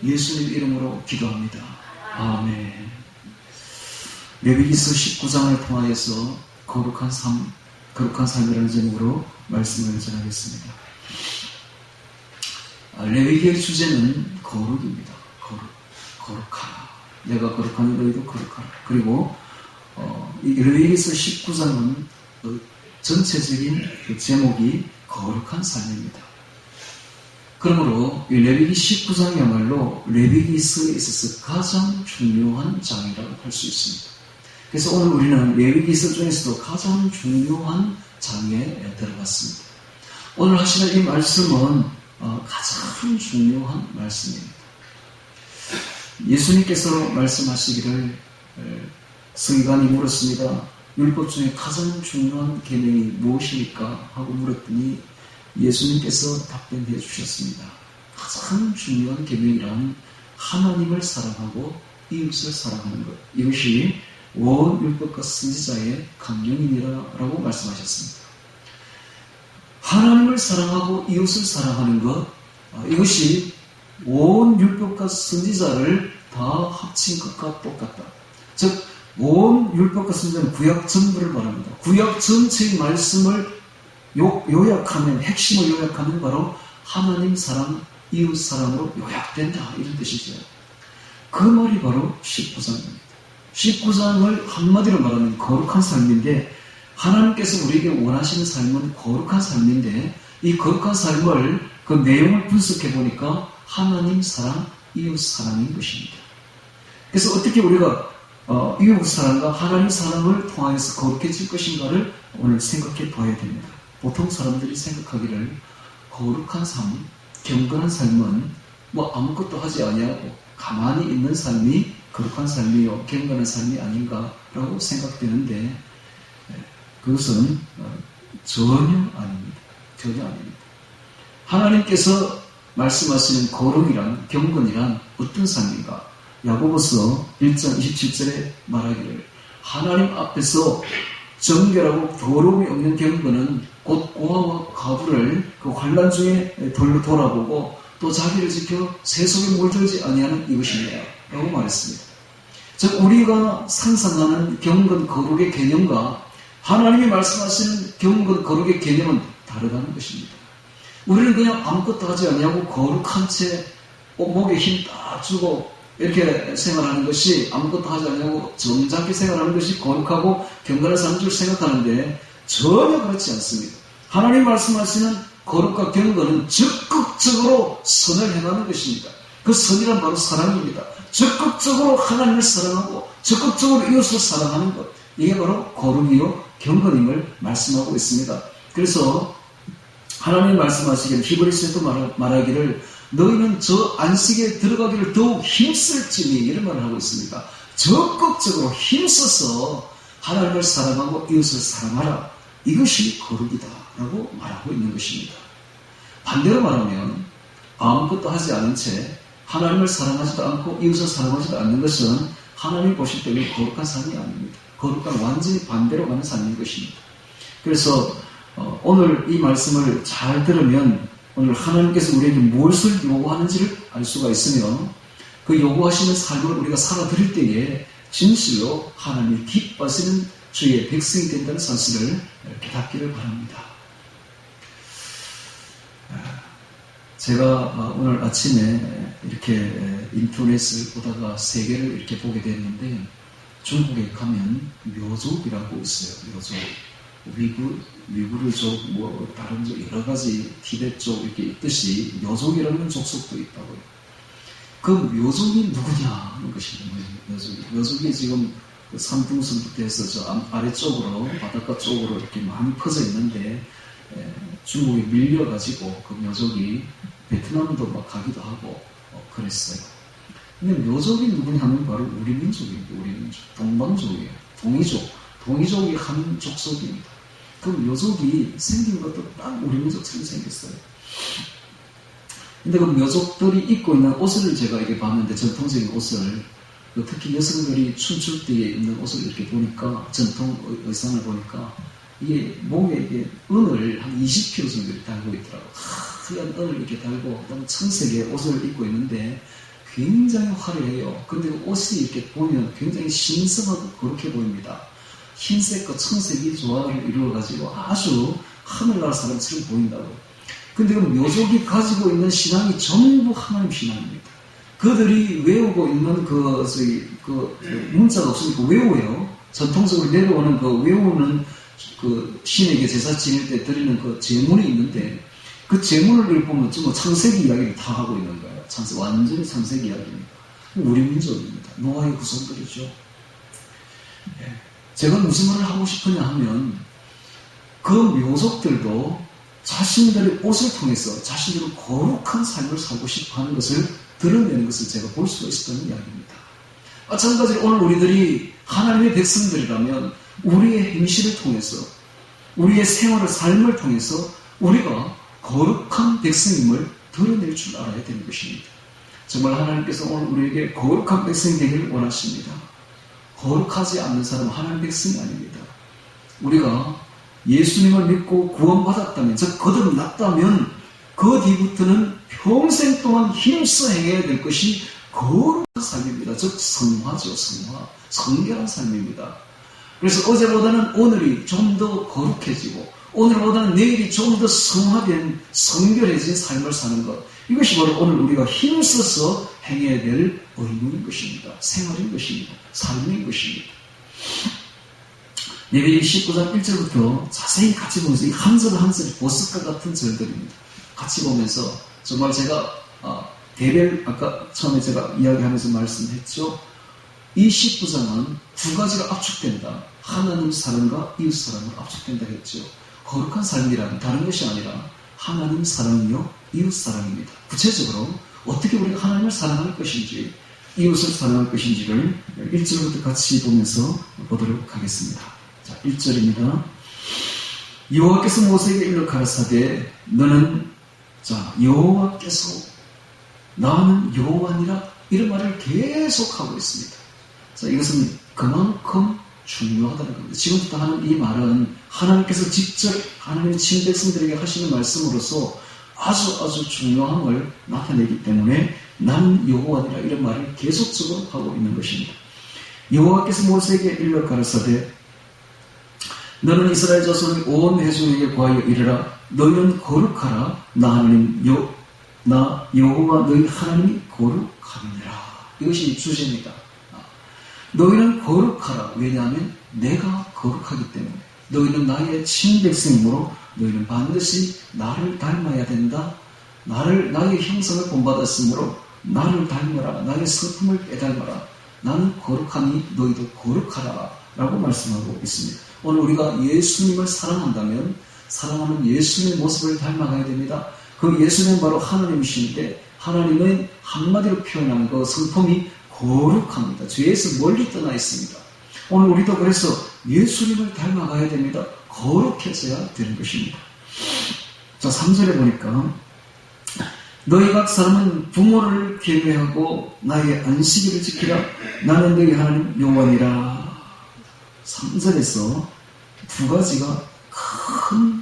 예수님 이름으로 기도합니다. 아멘. 레위기서 19장을 통하여서 거룩한 삶이라는 제목으로 말씀을 전하겠습니다. 레위기의 주제는 거룩입니다. 거룩하라. 내가 거룩하니 너희도 거룩하라. 그리고 이 레위기서 19장은 전체적인 그 제목이 거룩한 삶입니다. 그러므로 이 레위기 19장이야말로 레위기서에 있어서 가장 중요한 장이라고 할 수 있습니다. 그래서 오늘 우리는 레위기서 중에서도 가장 중요한 장에 들어갔습니다. 오늘 하시는 이 말씀은 가장 중요한 말씀입니다. 예수님께서 말씀하시기를 서기관이 물었습니다. 율법 중에 가장 중요한 계명이 무엇입니까? 하고 물었더니 예수님께서 답변해 주셨습니다. 가장 중요한 계명이란 하나님을 사랑하고 이웃을 사랑하는 것. 이것이 온 율법과 선지자의 강령이니라라고 말씀하셨습니다. 하나님을 사랑하고 이웃을 사랑하는 것, 이것이 온 율법과 선지자를 다 합친 것과 똑같다. 즉, 온 율법과 선지자는 구약 전부를 말합니다. 구약 전체의 말씀을 요약하면, 핵심을 요약하면 바로 하나님 사랑, 이웃 사랑으로 요약된다. 이런 뜻이죠. 그 말이 바로 19장입니다. 19장을 한마디로 말하면 거룩한 삶인데, 하나님께서 우리에게 원하시는 삶은 거룩한 삶인데, 이 거룩한 삶을, 그 내용을 분석해 보니까 하나님 사랑, 이웃 사랑인 것입니다. 그래서 어떻게 우리가 이웃 사랑과 하나님 사랑을 통하여서 거룩해질 것인가를 오늘 생각해 봐야 됩니다. 보통 사람들이 생각하기를 거룩한 삶, 경건한 삶은 뭐 아무것도 하지 아니하고 가만히 있는 삶이 거룩한 삶이요, 경건한 삶이 아닌가라고 생각되는데 그것은 전혀 아닙니다. 전혀 아닙니다. 하나님께서 말씀하시는 거룩이란, 경건이란 어떤 삶인가? 야고보서 1장 27절에 말하기를 하나님 앞에서 정결하고 더러움이 없는 경건은 곧 고아와 과부를 그 환난 중에 돌아보고 또 자기를 지켜 세속에 물들지 아니하는 이것입니다. 라고 말했습니다. 즉 우리가 상상하는 경건 거룩의 개념과 하나님이 말씀하시는 경건 거룩의 개념은 다르다는 것입니다. 우리는 그냥 아무것도 하지 아니하고 거룩한 채 목에 힘 딱 주고 이렇게 생활하는 것이, 아무것도 하지 않냐고 점잖게 생활하는 것이 거룩하고 경건한 삶인 줄 생각하는데 전혀 그렇지 않습니다. 하나님 말씀하시는 거룩과 경건은 적극적으로 선을 행하는 것입니다. 그 선이란 바로 사랑입니다. 적극적으로 하나님을 사랑하고 적극적으로 이웃을 사랑하는 것, 이게 바로 거룩이요 경건임을 말씀하고 있습니다. 그래서 하나님 말씀하시기를 히브리서에도 말하기를 너희는 저 안식에 들어가기를 더욱 힘쓸지니 이런 말을 하고 있습니다. 적극적으로 힘써서 하나님을 사랑하고 이웃을 사랑하라. 이것이 거룩이다 라고 말하고 있는 것입니다. 반대로 말하면 아무것도 하지 않은 채 하나님을 사랑하지도 않고 이웃을 사랑하지도 않는 것은 하나님이 보실 때 거룩한 삶이 아닙니다. 거룩한 완전히 반대로 가는 삶인 것입니다. 그래서 오늘 이 말씀을 잘 들으면 오늘 하나님께서 우리에게 무엇을 요구하는지를 알 수가 있으며 그 요구하시는 삶을 우리가 살아드릴 때에 진실로 하나님이 기뻐하시는 주의 백성이 된다는 사실을 깨닫기를 바랍니다. 제가 오늘 아침에 이렇게 인터넷을 보다가 세계를 이렇게 보게 됐는데 중국에 가면 묘족이라고 있어요. 묘족. 위구르족, 다른 족, 여러 가지 티벳족 이렇게 있듯이 묘족이라는 족속도 있다고요. 그 묘족이 누구냐 하는 것입니다. 묘족이 지금 산둥성부터 해서 저 아래쪽으로, 바닷가 쪽으로 이렇게 많이 퍼져 있는데, 중국에 밀려가지고 그 묘족이 베트남도 막 가기도 하고, 그랬어요. 근데 묘족이 누구냐 하면 바로 우리 민족입니다. 우리 민족. 동방족이에요. 동이족이 한 족속입니다. 그 묘족이 생긴 것도 딱 우리 민족처럼 생겼어요. 근데 그 묘족들이 입고 있는 옷을 제가 이렇게 봤는데, 전통적인 옷을, 특히 여성들이 춤출 때에 입는 옷을 이렇게 보니까, 전통 의상을 보니까, 이게 목에 이게 은을 한 20kg 정도 달고 있더라고요. 하얀 은을 이렇게 달고, 너무 청색의 옷을 입고 있는데, 굉장히 화려해요. 근데 옷이 이렇게 보면 굉장히 신성하고 거룩해 보입니다. 흰색과 청색이 조화를 이루어가지고 아주 하늘나라 사람처럼 보인다고. 근데 그 묘족이 가지고 있는 신앙이 전부 하나님 신앙입니다. 그들이 외우고 있는 문자가 없으니까 외워요. 전통적으로 내려오는 외우는 신에게 제사 지낼 때 드리는 제문이 있는데, 그 제문을 보면 전부 창세기 이야기를 다 하고 있는 거예요. 완전히 창세기 이야기입니다. 우리 민족입니다. 노아의 후손들이죠. 네. 제가 무슨 말을 하고 싶으냐 하면, 그 묘족들도 자신들의 옷을 통해서 자신들의 거룩한 삶을 살고 싶어 하는 것을 드러내는 것을 제가 볼 수가 있었다는 이야기입니다. 마찬가지로 오늘 우리들이 하나님의 백성들이라면 우리의 행실을 통해서, 우리의 생활을, 삶을 통해서 우리가 거룩한 백성임을 드러낼 줄 알아야 되는 것입니다. 정말 하나님께서 오늘 우리에게 거룩한 백성이 되기를 원하십니다. 거룩하지 않는 사람은 하나님 백성이 아닙니다. 우리가 예수님을 믿고 구원받았다면, 즉 거듭났다면 그 뒤부터는 평생 동안 힘써 행해야 될 것이 거룩한 삶입니다. 즉 성화죠. 성결한 삶입니다. 그래서 어제보다는 오늘이 좀 더 거룩해지고, 오늘보다는 내일이 좀 더 성화된, 성결해진 삶을 사는 것, 이것이 바로 오늘 우리가 힘써서 행해야 될 의무인 것입니다. 생활인 것입니다. 삶인 것입니다. 레위기 19장 1절부터 자세히 같이 보면서 이 한 절 한 절이 보석과 같은 절들입니다. 같이 보면서 정말 제가 아까 처음에 제가 이야기하면서 말씀했죠. 이 19장은 두 가지가 압축된다. 하나님 사랑과 이웃 사랑을 압축된다 했죠. 거룩한 삶이란 다른 것이 아니라 하나님 사랑이요 이웃 사랑입니다. 구체적으로 어떻게 우리가 하나님을 사랑할 것인지, 이웃을 사랑할 것인지를 1절부터 같이 보면서 보도록 하겠습니다. 자, 1절입니다. 여호와께서 모세에게 일러 가라사대 너는 여호와께서 나는 여호와니라, 이런 말을 계속하고 있습니다. 자, 이것은 그만큼 중요하다는 겁니다. 지금부터 하는 이 말은 하나님께서 직접 하나님의 친백성들에게 하시는 말씀으로서 아주 중요함을 나타내기 때문에 나는 여호와니라, 이런 말을 계속적으로 하고 있는 것입니다. 여호와께서 모세에게 일러 가라사대 너는 이스라엘 자손의 온 회중에게 구하여 이르라. 너희는 거룩하라. 나 여호와 너희 하나님이 거룩함이니라. 이것이 주제입니다. 너희는 거룩하라. 왜냐하면 내가 거룩하기 때문에. 너희는 나의 친백성이므로 너희는 반드시 나를 닮아야 된다. 나의 형상을 본받았으므로 나를 닮아라. 나의 성품을 빼닮아라. 나는 거룩하니 너희도 거룩하라. 라고 말씀하고 있습니다. 오늘 우리가 예수님을 사랑한다면 사랑하는 예수님의 모습을 닮아가야 됩니다. 그 예수님은 바로 하나님이신데, 하나님은 한마디로 표현한 그 성품이 거룩합니다. 죄에서 멀리 떠나 있습니다. 오늘 우리도 그래서 예수님을 닮아가야 됩니다. 거룩해져야 되는 것입니다. 자, 3절에 보니까 너희 각 사람은 부모를 경외하고 나의 안식일을 지키라. 나는 너희 하나님 여호와니라. 3절에서 두 가지가 큰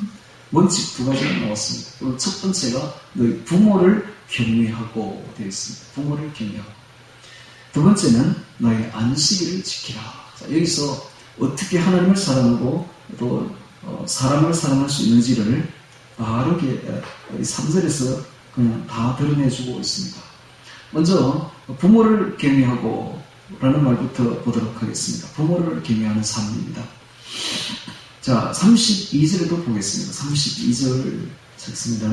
원칙 두 가지가 나왔습니다. 첫 번째가 너희 부모를 경외하고 되어 있습니다. 부모를 경외하고. 두 번째는 너의 안식일을 지키라. 자, 여기서 어떻게 하나님을 사랑하고 또 사람을 사랑할 수 있는지를 바르게 3절에서 그냥 다 드러내주고 있습니다. 먼저 부모를 경외하고 라는 말부터 보도록 하겠습니다. 부모를 경외하는 삶입니다. 자, 32절에도 보겠습니다. 32절 읽습니다.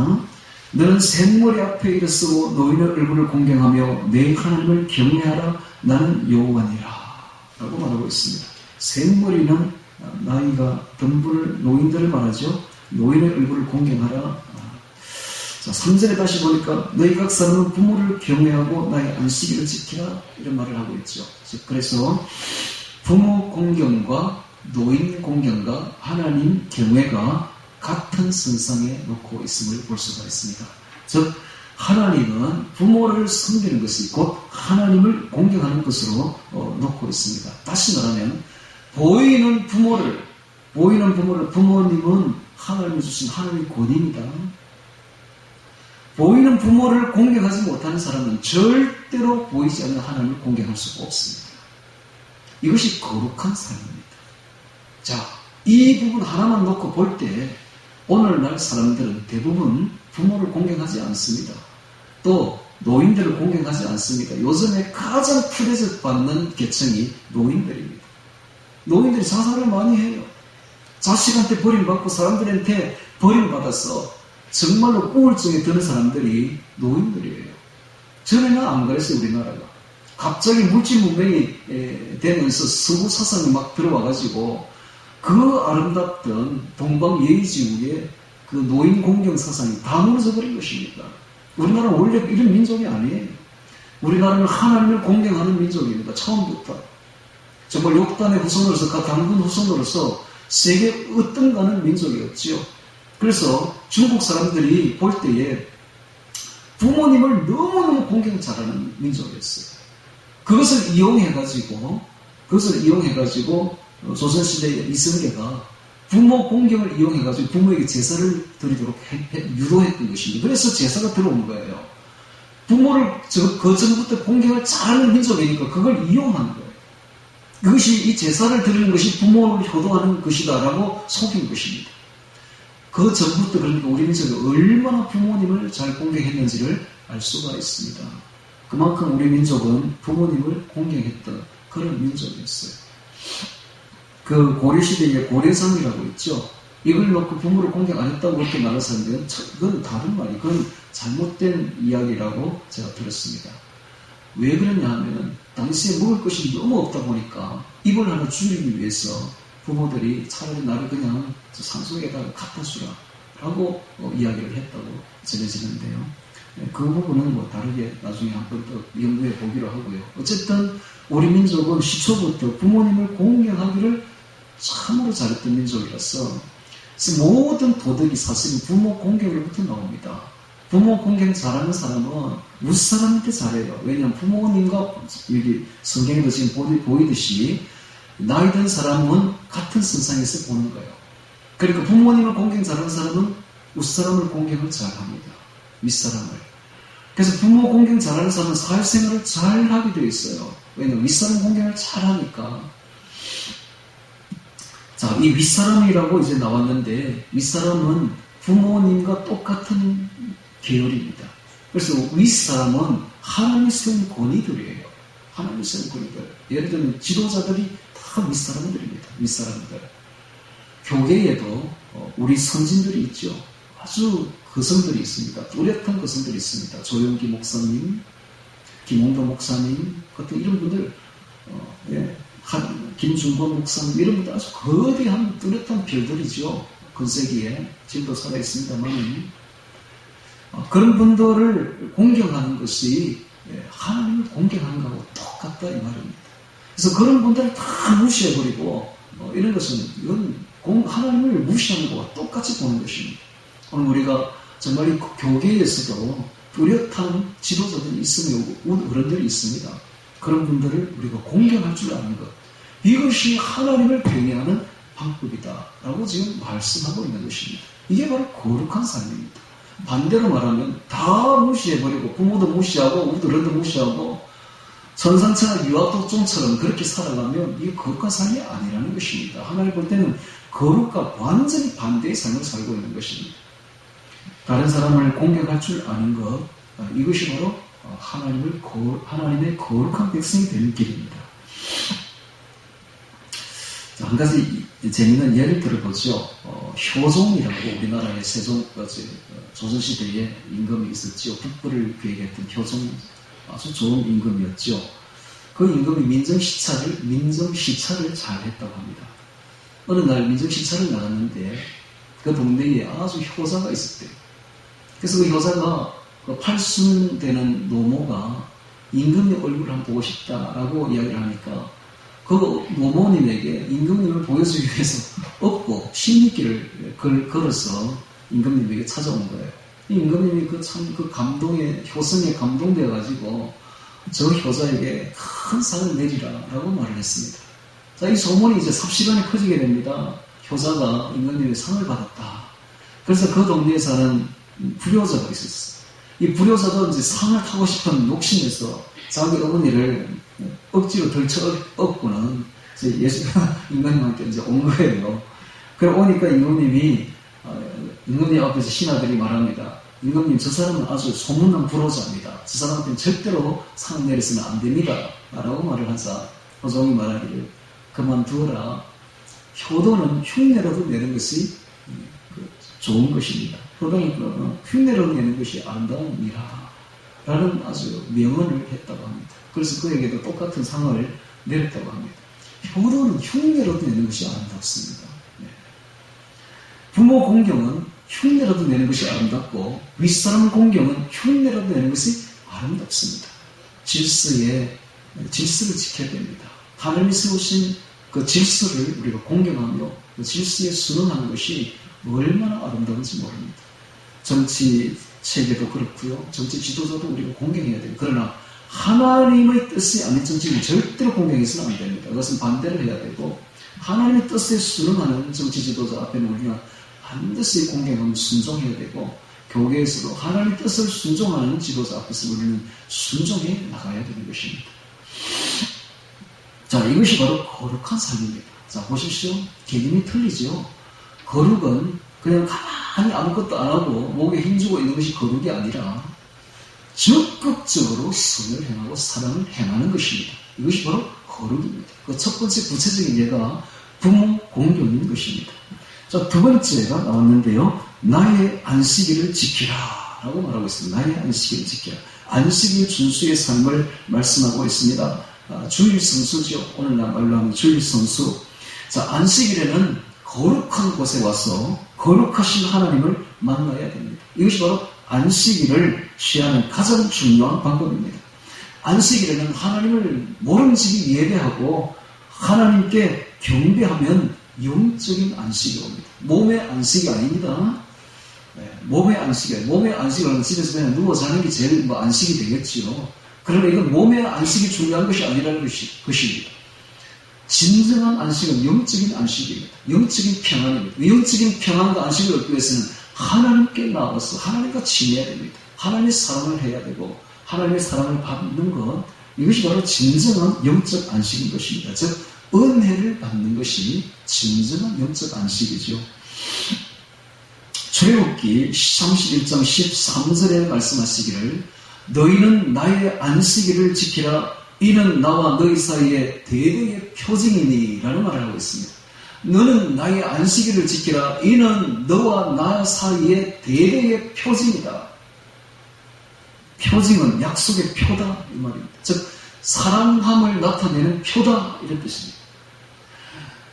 너는 샘머리 앞에 일어서고 너희는 얼굴을 공경하며 내 하나님을 경외하라. 나는 여호와니라. 라고 말하고 있습니다. 샘머리는 나이가 덤불 노인들을 말하죠. 노인의 얼굴을 공경하라. 자, 3절에 다시 보니까 너희 각 사람은 부모를 경외하고 나의 안식일을 지키라. 이런 말을 하고 있죠. 그래서 부모 공경과 노인 공경과 하나님 경외가 같은 선상에 놓고 있음을 볼 수가 있습니다. 즉 하나님은 부모를 섬기는 것이 곧 하나님을 공경하는 것으로 놓고 있습니다. 다시 말하면 보이는 부모님은 하나님이 주신 하나님의 권위입니다. 보이는 부모를 공경하지 못하는 사람은 절대로 보이지 않는 하나님을 공경할 수가 없습니다. 이것이 거룩한 삶입니다. 자, 이 부분 하나만 놓고 볼 때 오늘날 사람들은 대부분 부모를 공경하지 않습니다. 또 노인들을 공경하지 않습니다. 요즘에 가장 프레젯받는 계층이 노인들입니다. 노인들이 자살을 많이 해요. 자식한테 버림받고 사람들한테 버림받아서 정말로 우울증에 드는 사람들이 노인들이에요. 전에는 안 그랬어요, 우리나라가. 갑자기 물질문명이 되면서 서구 사상이 막 들어와가지고 그 아름답던 동방예의지국의 그 노인 공경 사상이 다 무너져 버린 것입니다. 우리나라는 원래 이런 민족이 아니에요. 우리나라는 하나님을 공경하는 민족입니다. 처음부터. 정말 욕단의 후손으로서, 당군 후손으로서 세계 으뜸가는 민족이었지요. 그래서 중국 사람들이 볼 때에 부모님을 너무너무 공경 잘하는 민족이었어요. 그것을 이용해가지고 조선시대의 이성계가 부모 공경을 이용해가지고 부모에게 제사를 드리도록 유도했던 것입니다. 그래서 제사가 들어온 거예요. 부모를 그 전부터 공경을 잘하는 민족이니까 그걸 이용한 거예요. 그것이 이 제사를 드리는 것이 부모를 효도하는 것이다라고 속인 것입니다. 그 전부터 그러니까 우리 민족이 얼마나 부모님을 잘 공경했는지를 알 수가 있습니다. 그만큼 우리 민족은 부모님을 공경했던 그런 민족이었어요. 그 고려시대에 고려상이라고 있죠. 이걸 놓고 부모를 공경 안 했다고 그렇게 말하는 사람들은 그건 다른 말이, 그건 잘못된 이야기라고 제가 들었습니다. 왜 그러냐 하면 당시에 먹을 것이 너무 없다 보니까 입을 하나 줄이기 위해서 부모들이 차라리 나를 그냥 산속에다가 갖다 주라 라고 이야기를 했다고 전해지는데요. 그 부분은 뭐 다르게 나중에 한번 더 연구해 보기로 하고요. 어쨌든 우리 민족은 시초부터 부모님을 공경하기를 참으로 잘했던 민족이라서 모든 도덕이 사실은 부모 공경으로부터 나옵니다. 부모 공경 잘하는 사람은 윗사람한테 잘해요. 왜냐하면 부모님과 여기 성경에도 지금 보이듯이 나이 든 사람은 같은 선상에서 보는 거예요. 그러니까 부모님을 공경 잘하는 사람은 윗사람을 공경을 잘합니다. 윗사람을. 그래서 부모 공경 잘하는 사람은 사회생활을 잘하게 되어 있어요. 왜냐하면 윗사람 공경을 잘하니까. 자, 이 윗사람이라고 이제 나왔는데 윗사람은 부모님과 똑같은 계열입니다. 그래서 윗사람은 하나님이 세운 권위들이에요. 하나님이 세운 권위들. 예를 들면 지도자들이 다 윗사람들입니다. 윗사람들. 교계에도 우리 선진들이 있죠. 아주 거성들이 있습니다. 뚜렷한 거성들이 있습니다. 조영기 목사님, 김홍도 목사님 같은 이런 분들, 김준권 목사님 이런 분들 아주 거대한 뚜렷한 별들이죠. 건세기에 지금도 살아있습니다만 그런 분들을 공경하는 것이 하나님을 공경하는 것하고 똑같다 이 말입니다. 그래서 그런 분들을 다 무시해버리고 이런 것은 이건 하나님을 무시하는 것과 똑같이 보는 것입니다. 오늘 우리가 정말 이 교계에서도 뚜렷한 지도자들이 있으며 어른들이 있습니다. 그런 분들을 우리가 공경할 줄 아는 것, 이것이 하나님을 경외하는 방법이다라고 지금 말씀하고 있는 것입니다. 이게 바로 거룩한 삶입니다. 반대로 말하면 다 무시해버리고 부모도 무시하고 어른도 무시하고 선상처나 유아독종처럼 그렇게 살아가면 이게 거룩한 삶이 아니라는 것입니다. 하나님 볼 때는 거룩과 완전히 반대의 삶을 살고 있는 것입니다. 다른 사람을 공경할 줄 아는 것, 이것이 바로 하나님의 거룩한 백성이 되는 길입니다. 자, 한 가지 재미있는 예를 들어보죠. 효종이라고 우리나라의 조선시대에 임금이 있었죠. 국부를 계획했던 효종, 아주 좋은 임금이었죠. 그 임금이 민정시찰을 잘 했다고 합니다. 어느 날 민정시찰을 나갔는데 그 동네에 아주 효자가 있었대요. 그래서 그 효자가 그 팔순되는 노모가 임금님 얼굴을 한번 보고 싶다라고 이야기를 하니까 그 노모님에게 임금님을 보여주기 위해서 업고 십리길을 걸어서 임금님에게 찾아온 거예요. 임금님이 그 감동에, 효성에 감동되어가지고 저 효자에게 큰 상을 내리라라고 말을 했습니다. 자, 이 소문이 이제 삽시간에 커지게 됩니다. 효자가 임금님의 상을 받았다. 그래서 그 동네에 사는 불효자가 있었어요. 이 불효자도 이제 상을 타고 싶은 욕심에서 자기 어머니를 억지로 들쳐 업고는 이제 임금님한테 이제 온 거예요. 그러고 오니까 임금님이 임금님 앞에서 신하들이 말합니다. 임금님, 저 사람은 아주 소문난 불효자입니다. 저 사람한테는 절대로 상 내려서는 안 됩니다. 라고 말을 하자 호종이 말하기를 그만두어라. 효도는 흉내라도 내는 것이 좋은 것입니다. 효도는 흉내라도 내는 것이 아름다운 일이라 라는 아주 명언을 했다고 합니다. 그래서 그에게도 똑같은 상을 내렸다고 합니다. 효도는 흉내라도 내는 것이 아름답습니다. 네. 부모 공경은 흉내라도 내는 것이 아름답고 윗사람 공경은 흉내라도 내는 것이 아름답습니다. 질서를 지켜야 됩니다. 하나님이 세우신 그 질서를 우리가 공경하며 그 질서에 순응하는 것이 얼마나 아름다운지 모릅니다. 정치 체계도 그렇고요. 정치 지도자도 우리가 공경해야 돼요. 그러나 하나님의 뜻이 아닌 정치는 절대로 공경해서는 안 됩니다. 그것은 반대를 해야 되고 하나님의 뜻에 순응하는 정치 지도자 앞에는 우리가 반드시 공경하며 순종해야 되고 교회에서도 하나님의 뜻을 순종하는 지도자 앞에서 우리는 순종해 나가야 되는 것입니다. 자, 이것이 바로 거룩한 삶입니다. 자, 보십시오. 개념이 틀리죠. 거룩은 그냥 가만히 아무것도 안 하고 목에 힘주고 있는 것이 거룩이 아니라 적극적으로 선을 행하고 사랑을 행하는 것입니다. 이것이 바로 거룩입니다. 그 첫 번째 구체적인 예가 부모 공경인 것입니다. 자, 두 번째가 나왔는데요. 나의 안식일을 지키라 라고 말하고 있습니다. 나의 안식일을 지키라. 안식일 준수의 삶을 말씀하고 있습니다. 주일 성수죠. 오늘날 말로 하면 주일 성수. 자, 안식일에는 거룩한 곳에 와서 거룩하신 하나님을 만나야 됩니다. 이것이 바로 안식일을 취하는 가장 중요한 방법입니다. 안식일에는 하나님을 모름지기 예배하고 하나님께 경배하면 영적인 안식이 옵니다. 몸의 안식이 아닙니다. 네, 몸의 안식이, 몸의 안식은 집에서 그냥 누워 자는 게 제일 안식이 되겠지요. 그러나 이건 몸의 안식이 중요한 것이 아니라는 것입니다. 진정한 안식은 영적인 안식입니다. 영적인 평안입니다. 영적인 평안과 안식을 얻기 위해서는 하나님께 나와서 하나님과 지내야 됩니다. 하나님의 사랑을 해야 되고 하나님의 사랑을 받는 것, 이것이 바로 진정한 영적 안식인 것입니다. 즉 은혜를 받는 것이 진정한 영적 안식이죠. 출애굽기 31장 13절에 말씀하시기를 너희는 나의 안식일을 지키라. 이는 나와 너희 사이에 대대의 표징이니 라는 말을 하고 있습니다. 너는 나의 안식일을 지키라. 이는 너와 나 사이에 대대의 표징이다. 표징은 약속의 표다 이 말입니다. 즉 사랑함을 나타내는 표다 이런 뜻입니다.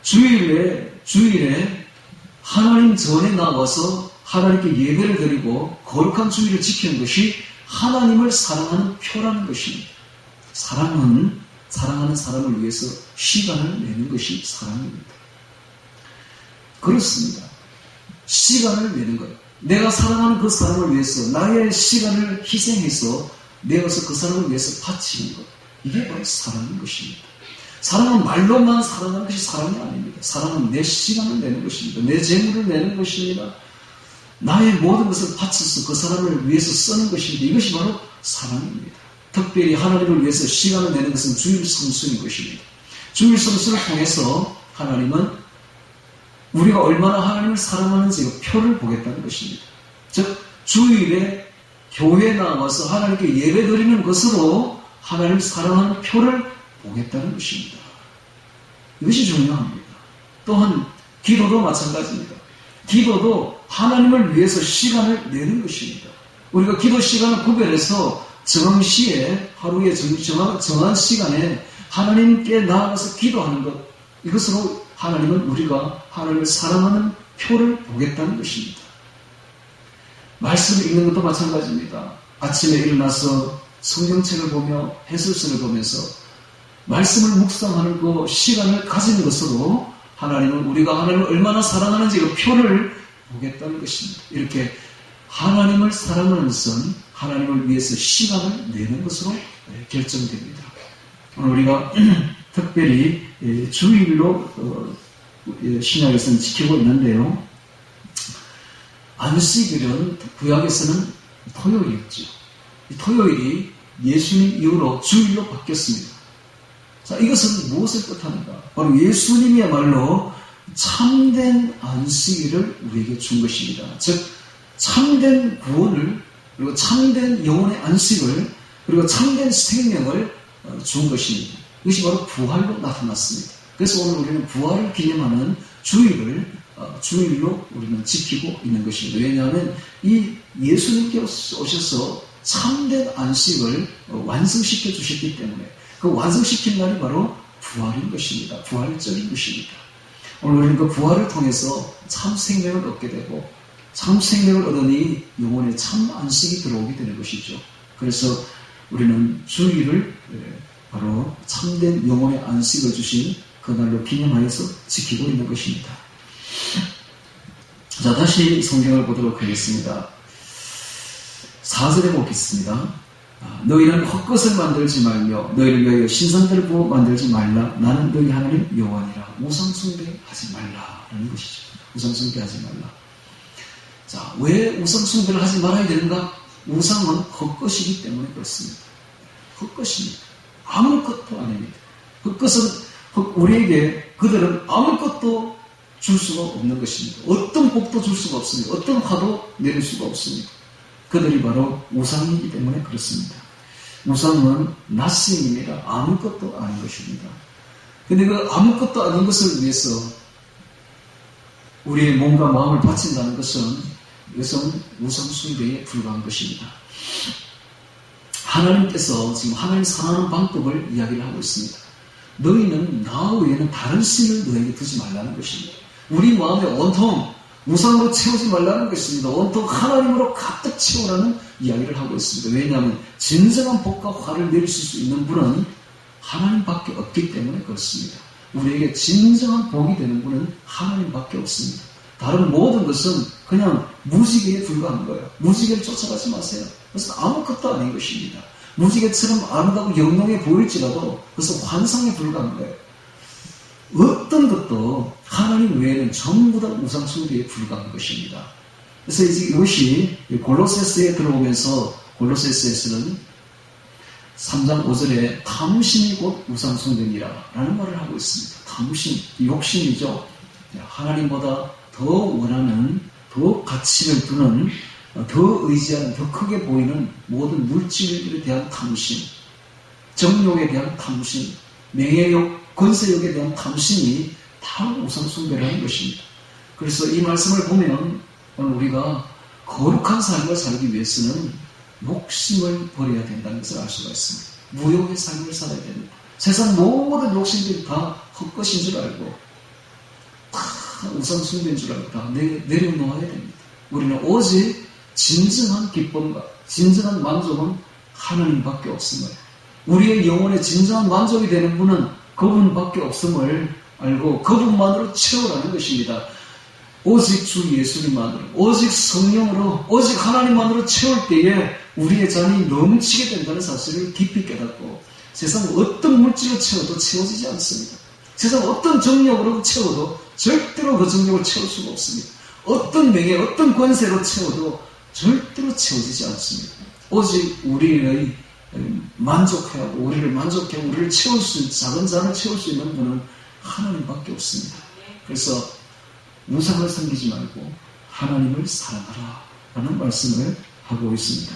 주일에 하나님 전에 나와서 하나님께 예배를 드리고 거룩한 주일을 지키는 것이 하나님을 사랑하는 표라는 것입니다. 사랑은 사랑하는 사람을 위해서 시간을 내는 것이 사랑입니다. 그렇습니다. 시간을 내는 것. 내가 사랑하는 그 사람을 위해서 나의 시간을 희생해서 내어서 그 사람을 위해서 바치는 것. 이게 바로 사랑인 것입니다. 사랑은 말로만 사랑하는 것이 사랑이 아닙니다. 사랑은 내 시간을 내는 것입니다. 내 재물을 내는 것입니다. 나의 모든 것을 바쳐서 그 사람을 위해서 쓰는 것입니다. 이것이 바로 사랑입니다. 특별히 하나님을 위해서 시간을 내는 것은 주일 성수인 것입니다. 주일 성수를 통해서 하나님은 우리가 얼마나 하나님을 사랑하는지 표를 보겠다는 것입니다. 즉 주일에 교회에 나와서 하나님께 예배드리는 것으로 하나님을 사랑하는 표를 보겠다는 것입니다. 이것이 중요합니다. 또한 기도도 마찬가지입니다. 기도도 하나님을 위해서 시간을 내는 것입니다. 우리가 기도 시간을 구별해서 정시에 하루에 정한 시간에 하나님께 나아가서 기도하는 것, 이것으로 하나님은 우리가 하나님을 사랑하는 표를 보겠다는 것입니다. 말씀을 읽는 것도 마찬가지입니다. 아침에 일어나서 성경책을 보며 해설서를 보면서 말씀을 묵상하는 그 시간을 가진 것으로 하나님은 우리가 하나님을 얼마나 사랑하는지 그 표를 보겠다는 것입니다. 이렇게 하나님을 사랑하는 것은 하나님을 위해서 시간을 내는 것으로 결정됩니다. 오늘 우리가 특별히 주일로 신약에서는 지키고 있는데요. 안식일은 구약에서는 토요일이었죠. 토요일이 예수님 이후로 주일로 바뀌었습니다. 자, 이것은 무엇을 뜻하는가? 바로 예수님이야말로 참된 안식일을 우리에게 준 것입니다. 즉, 참된 구원을, 그리고 참된 영혼의 안식을, 그리고 참된 생명을 준 것입니다. 이것이 바로 부활로 나타났습니다. 그래서 오늘 우리는 부활을 기념하는 주일을 주일로 우리는 지키고 있는 것입니다. 왜냐하면 이 예수님께 오셔서 참된 안식을 완성시켜 주셨기 때문에 그 완성시킨 날이 바로 부활인 것입니다. 부활절인 것입니다. 오늘 우리는 그 부활을 통해서 참 생명을 얻게 되고 참 생명을 얻으니 영혼에 참 안식이 들어오게 되는 것이죠. 그래서 우리는 주일을 바로 참된 영혼의 안식을 주신 그날로 기념하여서 지키고 있는 것입니다. 자, 다시 성경을 보도록 하겠습니다. 4절에 보겠습니다. 너희는 헛것을 만들지 말며 너희를 위하여 신상들을 보고 만들지 말라. 나는 너희 하나님 여호와니라. 우상숭배하지 말라라는 것이죠. 우상숭배하지 말라. 자, 왜 우상숭배를 하지 말아야 되는가? 우상은 헛것이기 때문에 그렇습니다. 헛것입니다. 아무것도 아닙니다. 헛것은 우리에게 그들은 아무것도 줄 수가 없는 것입니다. 어떤 복도 줄 수가 없습니다. 어떤 화도 내릴 수가 없습니다. 그들이 바로 우상이기 때문에 그렇습니다. 우상은 낯선입니다. 아무것도 아닌 것입니다. 근데 그 아무것도 아닌 것을 위해서 우리의 몸과 마음을 바친다는 것은 이것은 우상 숭배에 불과한 것입니다. 하나님께서 지금 하나님 사랑하는 방법을 이야기를 하고 있습니다. 너희는 나 외에는 다른 신을 너에게 두지 말라는 것입니다. 우리 마음에 온통 우상으로 채우지 말라는 것입니다. 온통 하나님으로 가득 채우라는 이야기를 하고 있습니다. 왜냐하면 진정한 복과 화를 내리실 수 있는 분은 하나님밖에 없기 때문에 그렇습니다. 우리에게 진정한 복이 되는 분은 하나님밖에 없습니다. 다른 모든 것은 그냥 무지개에 불과한 거예요. 무지개를 쫓아가지 마세요. 그것은 아무것도 아닌 것입니다. 무지개처럼 아름다고 영롱해 보일지라도 그것은 환상에 불과한 거예요. 어떤 것도 하나님 외에는 전부 다 우상 숭배에 불과한 것입니다. 그래서 이것이 골로새서에 들어오면서 골로새서에서는 3장 5절에 탐심이 곧 우상 숭배니라 라는 말을 하고 있습니다. 탐심, 욕심이죠. 하나님보다 더 원하는, 더 가치를 두는, 더 의지하는, 더 크게 보이는 모든 물질들에 대한 탐심, 정욕에 대한 탐심, 명예욕, 권세욕에 대한 탐심이 다 우상 숭배라는 것입니다. 그래서 이 말씀을 보면 오늘 우리가 거룩한 삶을 살기 위해서는 욕심을 버려야 된다는 것을 알 수가 있습니다. 무욕의 삶을 살아야 됩니다. 세상 모든 욕심들이 다 헛것인 줄 알고 다 우상 숭배인 줄 알고 다 내려놓아야 됩니다. 우리는 오직 진정한 기쁨과 진정한 만족은 하나님밖에 없음을, 우리의 영혼에 진정한 만족이 되는 분은 그분밖에 없음을 알고 그분만으로 채우라는 것입니다. 오직 주 예수님만으로, 오직 성령으로, 오직 하나님만으로 채울 때에 우리의 잔이 넘치게 된다는 사실을 깊이 깨닫고 세상 어떤 물질로 채워도 채워지지 않습니다. 세상 어떤 정력으로 채워도 절대로 그 정력을 채울 수가 없습니다. 어떤 명예, 어떤 권세로 채워도 절대로 채워지지 않습니다. 오직 우리의 만족하고 우리를 만족하고 우리를 채울 수, 작은 잔을 채울 수 있는 분은 하나님밖에 없습니다. 그래서 우상을 섬기지 말고 하나님을 사랑하라 라는 말씀을 하고 있습니다.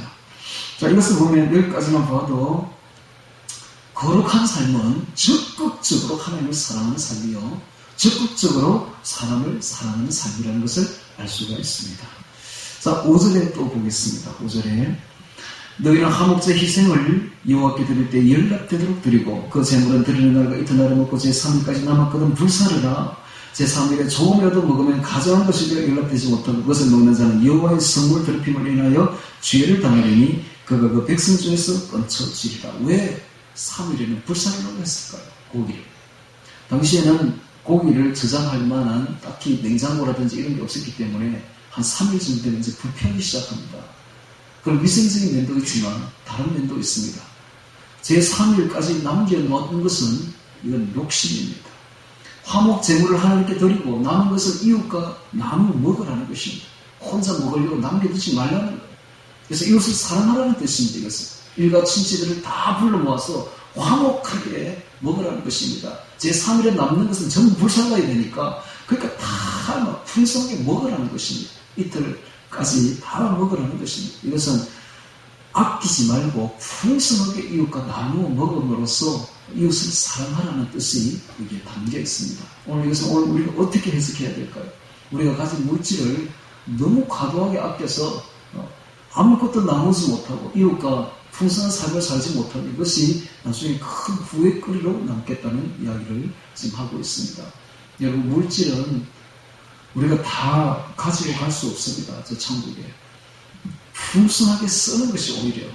자, 이것을 보면 여기까지만 봐도 거룩한 삶은 적극적으로 하나님을 사랑하는 삶이요, 적극적으로 사람을 사랑하는 삶이라는 것을 알 수가 있습니다. 자, 5절에 또 보겠습니다. 5절에 너희는 화목제 희생을 여호와께 드릴 때 연락되도록 드리고 그 제물은 드리는 날과 이튿날에 먹고 제3일까지 남았거든 불사르라. 제3일에 조금이라도 먹으면 가져간 것이 되어 연락되지 못하고 그것을 먹는 자는 여호와의 성물 더럽힘을 인하여 죄를 당하리니 그가 그 백성 중에서 끊쳐지리라. 왜 3일에는 불사르라고 했을까요? 고기를. 당시에는 고기를 저장할 만한 딱히 냉장고라든지 이런 게 없었기 때문에 한 3일쯤 되면 이제 불편이 시작합니다. 그럼 위생적인 면도 있지만 다른 면도 있습니다. 제3일까지 남겨놓은 것은 이건 욕심입니다. 화목 제물을 하나님께 드리고 남은 것을 이웃과 나누어 먹으라는 것입니다. 혼자 먹으려고 남겨두지 말라는 거예요. 그래서 이웃을 사랑하라는 뜻입니다. 이것은 일가 친지들을 다 불러 모아서 화목하게 먹으라는 것입니다. 제3일에 남는 것은 전부 불살라야 되니까 그러니까 다 풍성하게 먹으라는 것입니다. 이틀까지 다 먹으라는 것입니다. 이것은 아끼지 말고 풍성하게 이웃과 나누어 먹음으로써 이웃을 사랑하라는 뜻이 여기에 담겨 있습니다. 오늘 이것은 오늘 우리가 어떻게 해석해야 될까요? 우리가 가진 물질을 너무 과도하게 아껴서 아무것도 나누지 못하고 이웃과 풍성한 삶을 살지 못하는 이것이 나중에 큰 후회거리로 남겠다는 이야기를 지금 하고 있습니다. 여러분, 물질은 우리가 다 가지고 갈 수 없습니다. 저 천국에. 풍성하게 쓰는 것이 오히려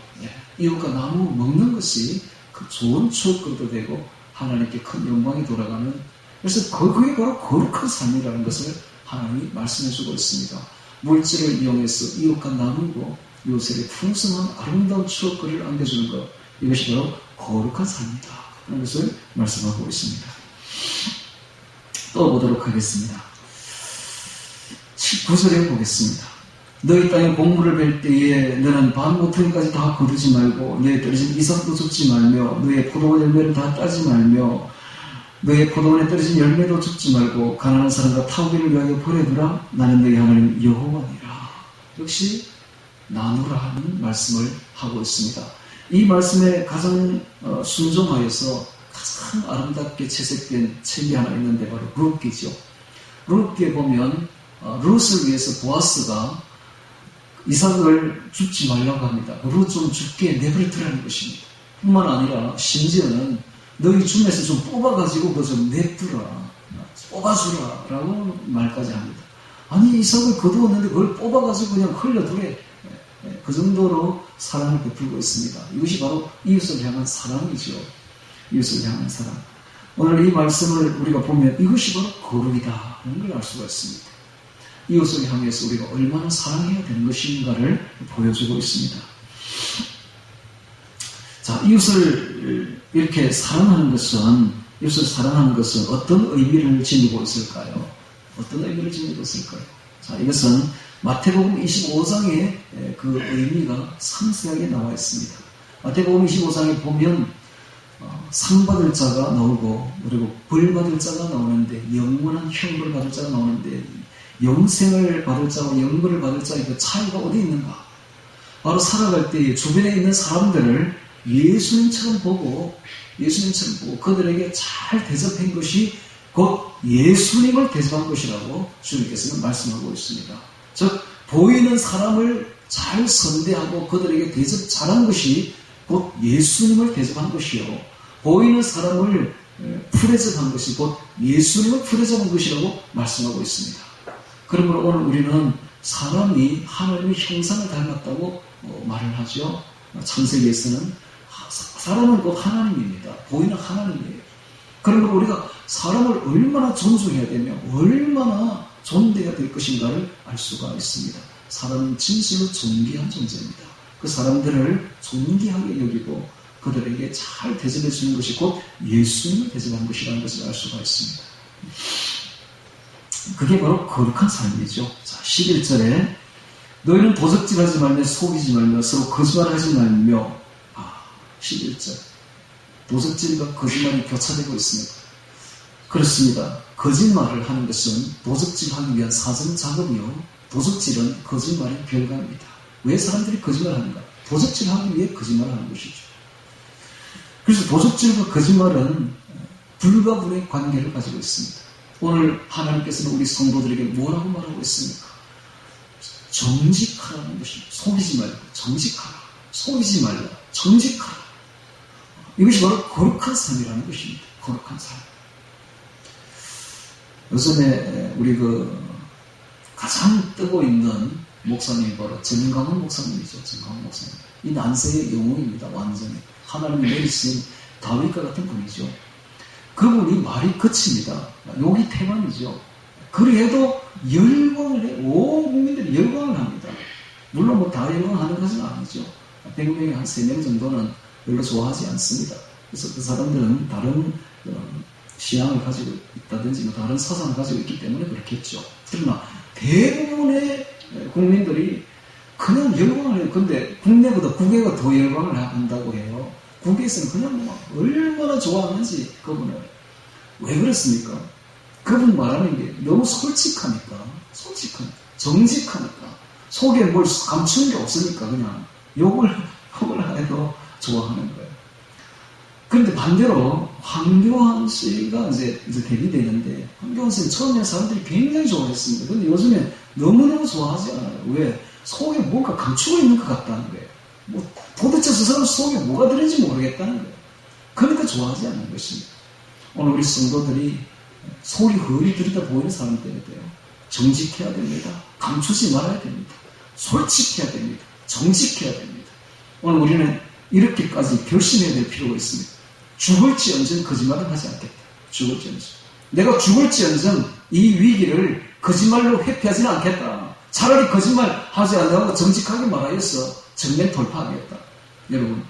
이웃과 나누어 먹는 것이 그 좋은 추억거리도 되고 하나님께 큰 영광이 돌아가는, 그래서 그게 바로 거룩한 삶이라는 것을 하나님이 말씀해주고 있습니다. 물질을 이용해서 이웃과 나누고 이웃에게 풍성한 아름다운 추억거리를 안겨주는 것, 이것이 바로 거룩한 삶이다 하는 것을 말씀하고 있습니다. 또 보도록 하겠습니다. 19절에 보겠습니다. 너희 땅에 곡물을 벨 때에 너는 반 모퉁이까지 다 거두지 말고 너의 떨어진 이삭도 줍지 말며 너의 포도원 열매를 다 따지 말며 너의 포도원에 떨어진 열매도 줍지 말고 가난한 사람과 타우기를 위하여 버려두라. 나는 너희 하나님 여호와니라. 역시 나누라 하는 말씀을 하고 있습니다. 이 말씀에 가장 순종하여서 가장 아름답게 채색된 책이 하나 있는데 바로 룻기죠. 룻기에 보면 룻을 위해서 보아스가 이삭을 줍지 말라고 합니다. 룻 좀 죽게 내버려두라는 것입니다. 뿐만 아니라 심지어는 너희 중에서 좀 뽑아가지고 그거 좀 냅두라, 뽑아주라 라고 말까지 합니다. 아니, 이삭을 거두었는데 그걸 뽑아가지고 그냥 흘려두래. 그 정도로 사랑을 베풀고 있습니다. 이것이 바로 이웃을 향한 사랑이죠. 이웃을 향한 사랑. 오늘 이 말씀을 우리가 보면 이것이 바로 거룩이다 하는 걸 알 수가 있습니다. 이웃을 향해서 우리가 얼마나 사랑해야 되는 것인가를 보여주고 있습니다. 자, 이웃을 이렇게 사랑하는 것은, 이웃을 사랑하는 것은 어떤 의미를 지니고 있을까요? 어떤 의미를 지니고 있을까요? 자, 이것은 마태복음 25장에 그 의미가 상세하게 나와 있습니다. 마태복음 25장에 보면 상 받을 자가 나오고 그리고 벌 받을 자가 나오는데, 영원한 형벌을 받을 자가 나오는데, 영생을 받을 자와 영벌을 받을 자의 그 차이가 어디 있는가? 바로 살아갈 때 주변에 있는 사람들을 예수님처럼 보고 그들에게 잘 대접한 것이 곧 예수님을 대접한 것이라고 주님께서는 말씀하고 있습니다. 즉, 보이는 사람을 잘 선대하고 그들에게 대접 잘한 것이 곧 예수님을 대접한 것이요, 보이는 사람을 풀대접한 것이 곧 예수님을 풀대접한 것이라고 말씀하고 있습니다. 그러므로 오늘 우리는 사람이 하나님의 형상을 닮았다고 말을 하죠. 창세기에서는 사람은 곧 하나님입니다. 보이는 하나님이에요. 그러므로 우리가 사람을 얼마나 존중해야 되며 얼마나 존대해야 될 것인가를 알 수가 있습니다. 사람은 진실로 존귀한 존재입니다. 그 사람들을 존귀하게 여기고 그들에게 잘 대접해 주는 것이 곧 예수님을 대접한 것이라는 것을 알 수가 있습니다. 그게 바로 거룩한 삶이죠. 자, 11절에 너희는 도적질하지 말며 속이지 말며 서로 거짓말하지 말며, 11절 도적질과 거짓말이 교차되고 있습니다. 그렇습니다. 거짓말을 하는 것은 도적질하기 위한 사전 작업이요, 도적질은 거짓말의 결과입니다. 왜 사람들이 거짓말하는가? 도적질하기 위해 거짓말을 하는 것이죠. 그래서 도적질과 거짓말은 불가분의 관계를 가지고 있습니다. 오늘 하나님께서는 우리 성도들에게 뭐라고 말하고 있습니까? 정직하라는 것입니다. 속이지 말고 정직하라. 속이지 말라. 정직하라. 이것이 바로 거룩한 삶이라는 것입니다. 거룩한 삶. 요즘에 우리 가장 뜨고 있는 목사님이 바로 정강훈 목사님이죠. 정강훈 목사님. 이 난세의 영웅입니다. 완전히. 하나님이 내리신 다윗과 같은 분이죠. 그분이 말이 거칩니다. 욕이 태반이죠. 그래도 열광을 해. 온 국민들이 열광을 합니다. 물론 다 열광하는 것은 아니죠. 100명에 한 3명 정도는 별로 좋아하지 않습니다. 그래서 그 사람들은 다른 신앙을 가지고 있다든지 다른 사상을 가지고 있기 때문에 그렇겠죠. 그러나 대부분의 국민들이 그냥 열광을 해요. 근데 국내보다 국외가 더 열광을 한다고 해요. 국외에서는 그냥 막 얼마나 좋아하는지 그분을. 왜 그렇습니까? 그분 말하는 게 너무 솔직하니까, 정직하니까, 속에 뭘 감추는 게 없으니까 그냥 욕을 해도 좋아하는 거예요. 그런데 반대로 황교안 씨가 이제 데뷔되는데, 황교안 씨는 처음에 사람들이 굉장히 좋아했습니다. 근데 요즘에 너무너무 좋아하지 않아요. 왜? 속에 뭔가 감추고 있는 것 같다는 거예요. 뭐 도대체 저 사람 속에 뭐가 들은지 모르겠다는 거예요. 그러니까 좋아하지 않는 것입니다. 오늘 우리 성도들이 속이 허리 들이다 보이는 사람들이 돼요. 정직해야 됩니다. 감추지 말아야 됩니다. 솔직해야 됩니다. 정직해야 됩니다. 오늘 우리는 이렇게까지 결심해야 될 필요가 있습니다. 죽을지언정 거짓말은 하지 않겠다. 죽을지언정. 내가 죽을지언정 이 위기를 거짓말로 회피하지는 않겠다. 차라리 거짓말 하지 않고 정직하게 말하여서 정면 돌파하겠다. 여러분,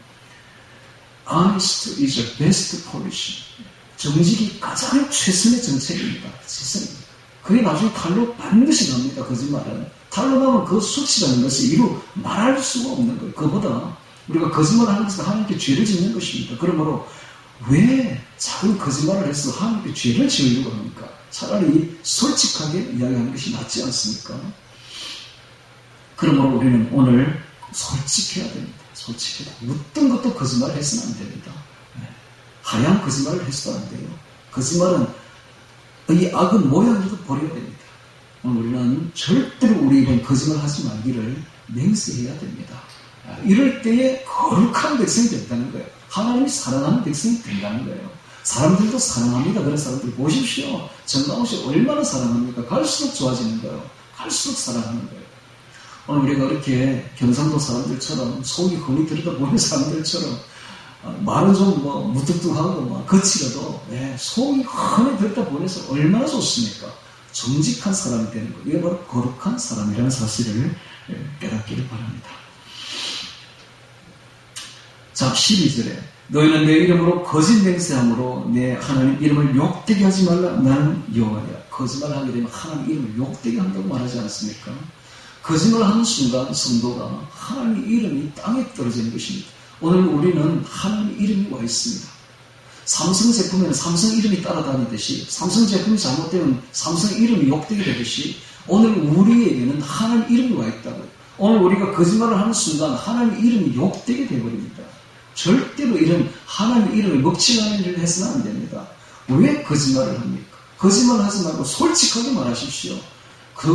honest is the best policy. 정직이 가장 최선의 정책입니다. 최선입니다. 그게 나중에 탈로 반드시 납니다. 거짓말은. 탈로 나면 그 수치라는 것이 이루 말할 수가 없는 거예요. 그보다 우리가 거짓말을 하는 것은 하나님께 죄를 짓는 것입니다. 그러므로 왜 작은 거짓말을 해서 하나님께 죄를 지으려고 합니까? 차라리 솔직하게 이야기하는 것이 낫지 않습니까? 그러므로 우리는 오늘 솔직해야 됩니다. 솔직해야 됩니다. 어떤 것도 거짓말을 해서는 안 됩니다. 하얀 거짓말을 해서도 안 돼요. 거짓말은 이 악은 모양으로도 버려야 됩니다. 오늘 우리는 절대로 우리 이번 거짓말 하지 말기를 맹세해야 됩니다. 이럴 때에 거룩한 백성이 된다는 거예요. 하나님이 사랑하는 백성이 된다는 거예요. 사람들도 사랑합니다. 그런 사람들 보십시오. 정강호 씨 얼마나 사랑합니까? 갈수록 좋아지는 거예요. 갈수록 사랑하는 거예요. 오늘 우리가 이렇게 경상도 사람들처럼 속이 거기 들여다보는 사람들처럼 말은 좀 무뚝뚝하고 거칠어도 속이 훤히 들여다보면서 얼마나 좋습니까? 정직한 사람이 되는 것. 이게 바로 거룩한 사람이라는 사실을 깨닫기를 바랍니다. 자, 12절에 너희는 내 이름으로 거짓 맹세함으로 내 하나님 이름을 욕되게 하지 말라. 나는 여호와니라. 거짓말을 하게 되면 하나님 이름을 욕되게 한다고 말하지 않습니까? 거짓말하는 순간 성도가 하나님 이름이 땅에 떨어지는 것입니다. 오늘 우리는 하나님 이름이 와 있습니다. 삼성 제품에는 삼성 이름이 따라다니듯이 삼성 제품이 잘못되면 삼성 이름이 욕되게 되듯이 오늘 우리에게는 하나님 이름이 와 있다고요. 오늘 우리가 거짓말을 하는 순간 하나님 이름이 욕되게 되어버립니다. 절대로 이런 하나님 이름을 먹칠하는 일을 해서는 안 됩니다. 왜 거짓말을 합니까? 거짓말 하지 말고 솔직하게 말하십시오.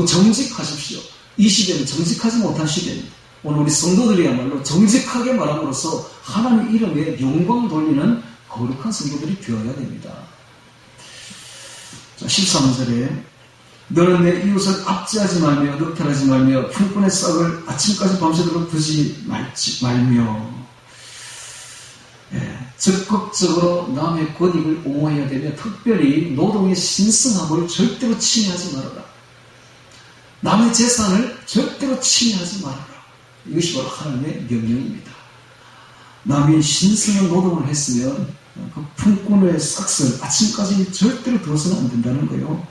정직하십시오. 이 시대는 정직하지 못한 시대입니다. 오늘 우리 성도들이야말로 정직하게 말함으로써 하나님 이름에 영광을 돌리는 거룩한 성도들이 되어야 됩니다. 자, 13절에 너는 내 이웃을 압제하지 말며 늑탈하지 말며 품꾼의 싹을 아침까지 밤새도록 두지 말며 적극적으로 남의 권익을 옹호해야 되며 특별히 노동의 신성함을 절대로 침해하지 말아라. 남의 재산을 절대로 침해하지 말아라. 이것이 바로 하나님의 명령입니다. 남이 신성한 노동을 했으면 그 품꾼의 싹을 아침까지 절대로 두어서는 안 된다는 거예요.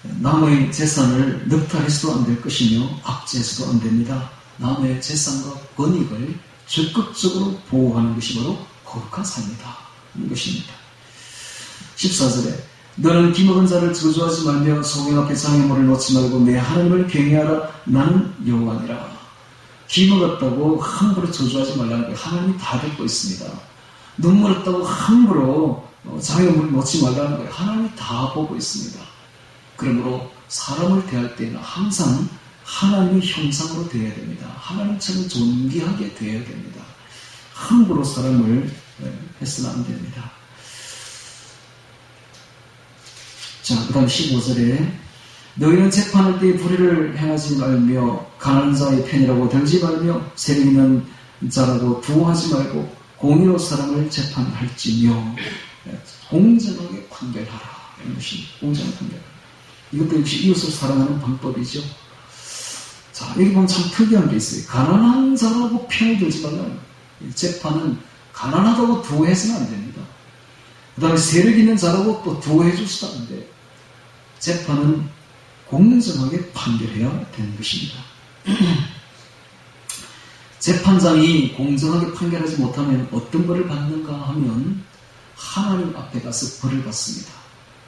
남의 재산을 늑탈해서도 안 될 것이며 압제해서도 안 됩니다. 남의 재산과 권익을 적극적으로 보호하는 것이 바로 거룩한 삶이다. 이 것입니다. 14절에 너는 기먹은 자를 저주하지 말며 소경 앞에 장애물을 놓지 말고 내 하나님을 경외하라. 나는 여호와니라. 기먹었다고 함부로 저주하지 말라는 거예요. 하나님이 다 듣고 있습니다. 눈물 없다고 함부로 장애물을 놓지 말라는 거예요. 하나님이 다 보고 있습니다. 그러므로 사람을 대할 때는 항상 하나님의 형상으로 대해야 됩니다. 하나님처럼 존귀하게 대해야 됩니다. 함부로 사람을 해서는 안 됩니다. 자, 그 다음 15절에 너희는 재판할 때에 불의를 행하지 말며 가난한 자의 편이라고 들지 말며 세력 있는 자라고 두어하지 말고 공의로 사람을 재판할지며 공정하게 판결하라. 이런 것이 공정하게 판결하라. 이것도 역시 이웃을 사랑하는 방법이죠. 자, 여기 보면 참 특이한 게 있어요. 가난한 자라고 편을 들지 말라는 거예요. 재판은 가난하다고 두어해서는 안 됩니다. 그 다음에 세력 있는 자라고 또 두어해 주시도 안 돼요. 재판은 공정하게 판결해야 되는 것입니다. 재판장이 공정하게 판결하지 못하면 어떤 벌을 받는가 하면 하나님 앞에 가서 벌을 받습니다.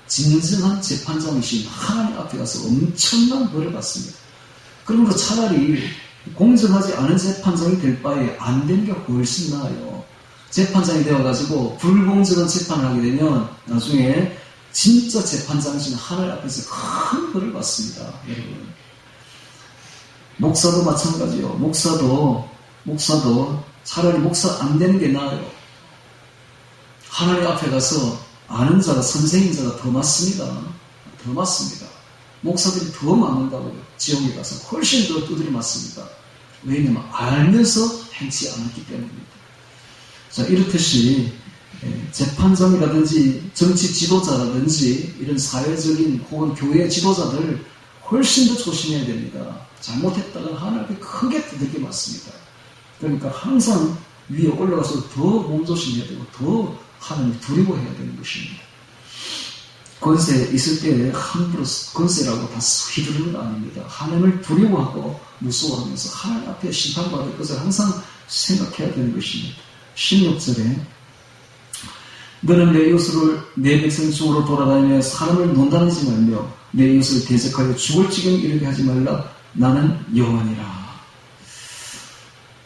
진정한 재판장이신 하나님 앞에 가서 엄청난 벌을 받습니다. 그러므로 차라리 공정하지 않은 재판장이 될 바에 안 되는 게 훨씬 나아요. 재판장이 되어가지고 불공정한 재판을 하게 되면 나중에 진짜 재판장이신 하나님 앞에서 큰 벌을 받습니다. 여러분. 목사도 마찬가지요. 목사도 차라리 목사 안 되는 게 나아요. 하나님 앞에 가서 아는 자가, 선생인 자가 더 많습니다. 더 많습니다. 목사들이 더 많은다고요. 지옥에 가서 훨씬 더 두드려 맞습니다. 왜냐하면 알면서 행치 않았기 때문입니다. 자, 이렇듯이 재판장이라든지 정치 지도자라든지 이런 사회적인 혹은 교회 지도자들 훨씬 더 조심해야 됩니다. 잘못했다가 하나님께 크게 두들겨 맞습니다. 그러니까 항상 위에 올라가서 더 몸조심해야 되고 더 하나님 두려워해야 되는 것입니다. 권세 있을 때 함부로 권세라고 다 휘두르는 건 아닙니다. 하나님을 두려워하고 무서워하면서 하나님 앞에 심판받을 것을 항상 생각해야 되는 것입니다. 16절에 너는 내 이웃을 내 백성 중으로 돌아다니며 사람을 논단하지 말며 내 이웃을 대적하여 죽을 지경에 이르게 하지 말라. 나는 여호와니라.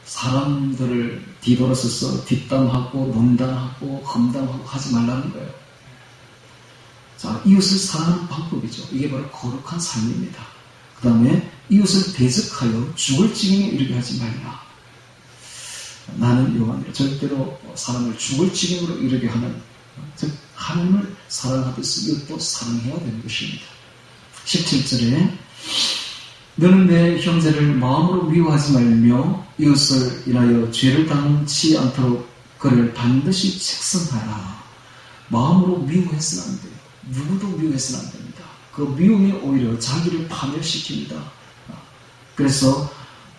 사람들을 뒤돌아서서 뒷담하고 논단하고 험담하고 하지 말라는 거예요. 자, 이웃을 사랑하는 방법이죠. 이게 바로 거룩한 삶입니다. 그 다음에 이웃을 대적하여 죽을 지경에 이르게 하지 말라. 나는 여호와니라. 절대로 사람을 죽을 지경으로 이르게 하는, 즉 하나님을 사랑하듯이 이웃도 사랑해야 되는 것입니다. 17절에 너는 내 형제를 마음으로 미워하지 말며 이웃을 인하여 죄를 당치 않도록 그를 반드시 책성하라. 마음으로 미워해서는 안 돼요. 누구도 미워해서는 안 됩니다. 그 미움이 오히려 자기를 파멸시킵니다. 그래서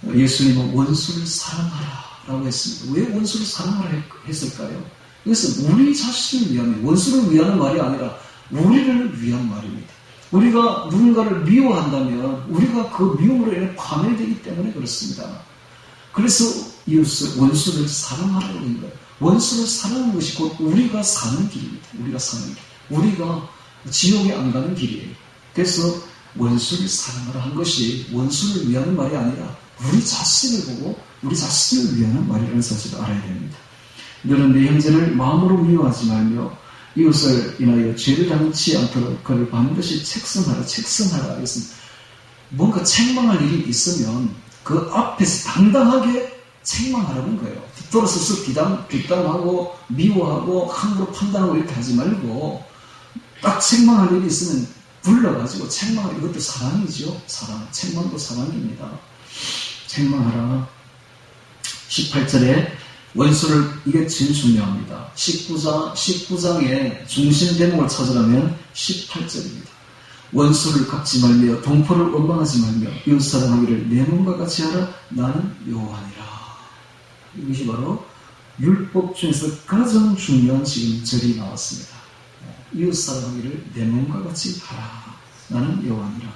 예수님은 원수를 사랑하라 라고 했습니다. 왜 원수를 사랑하라 했을까요? 이것은 우리 자신을 위함이에요. 원수를 위하는 말이 아니라 우리를 위한 말입니다. 우리가 누군가를 미워한다면 우리가 그 미움으로 인해 파멸되기 때문에 그렇습니다. 그래서 이웃을, 원수를 사랑하라고 하는 거예요. 원수를 사랑하는 것이 곧 우리가 사는 길입니다. 우리가 사는 길. 우리가 지옥에 안 가는 길이에요. 그래서 원수를 사랑하라 한 것이 원수를 위하는 말이 아니라 우리 자신을 보고 우리 자신을 위하는 말이라는 사실을 알아야 됩니다. 너는 내 형제를 마음으로 미워하지 말며 이웃을 인하여 죄를 당치 않도록 그를 반드시 책성하라. 책성하라. 이것은 뭔가 책망할 일이 있으면 그 앞에서 당당하게 책망하라는 거예요. 뒤돌아서서 뒷담하고 미워하고 함부로 판단하고 이렇게 하지 말고 딱 책망할 일이 있으면 불러가지고 책망하라. 이것도 사랑이죠. 사랑. 책망도 사랑입니다. 책망하라. 18절에 원수를, 이게 제일 중요합니다. 19장의 중심 대목을 찾으려면 18절입니다. 원수를 갚지 말며 동포를 원망하지 말며 이웃 사랑하기를 내 몸과 같이 하라. 나는 여호와니라. 이것이 바로 율법 중에서 가장 중요한 지금 절이 나왔습니다. 이웃 사랑하기를 내 몸과 같이 하라. 나는 여호와니라.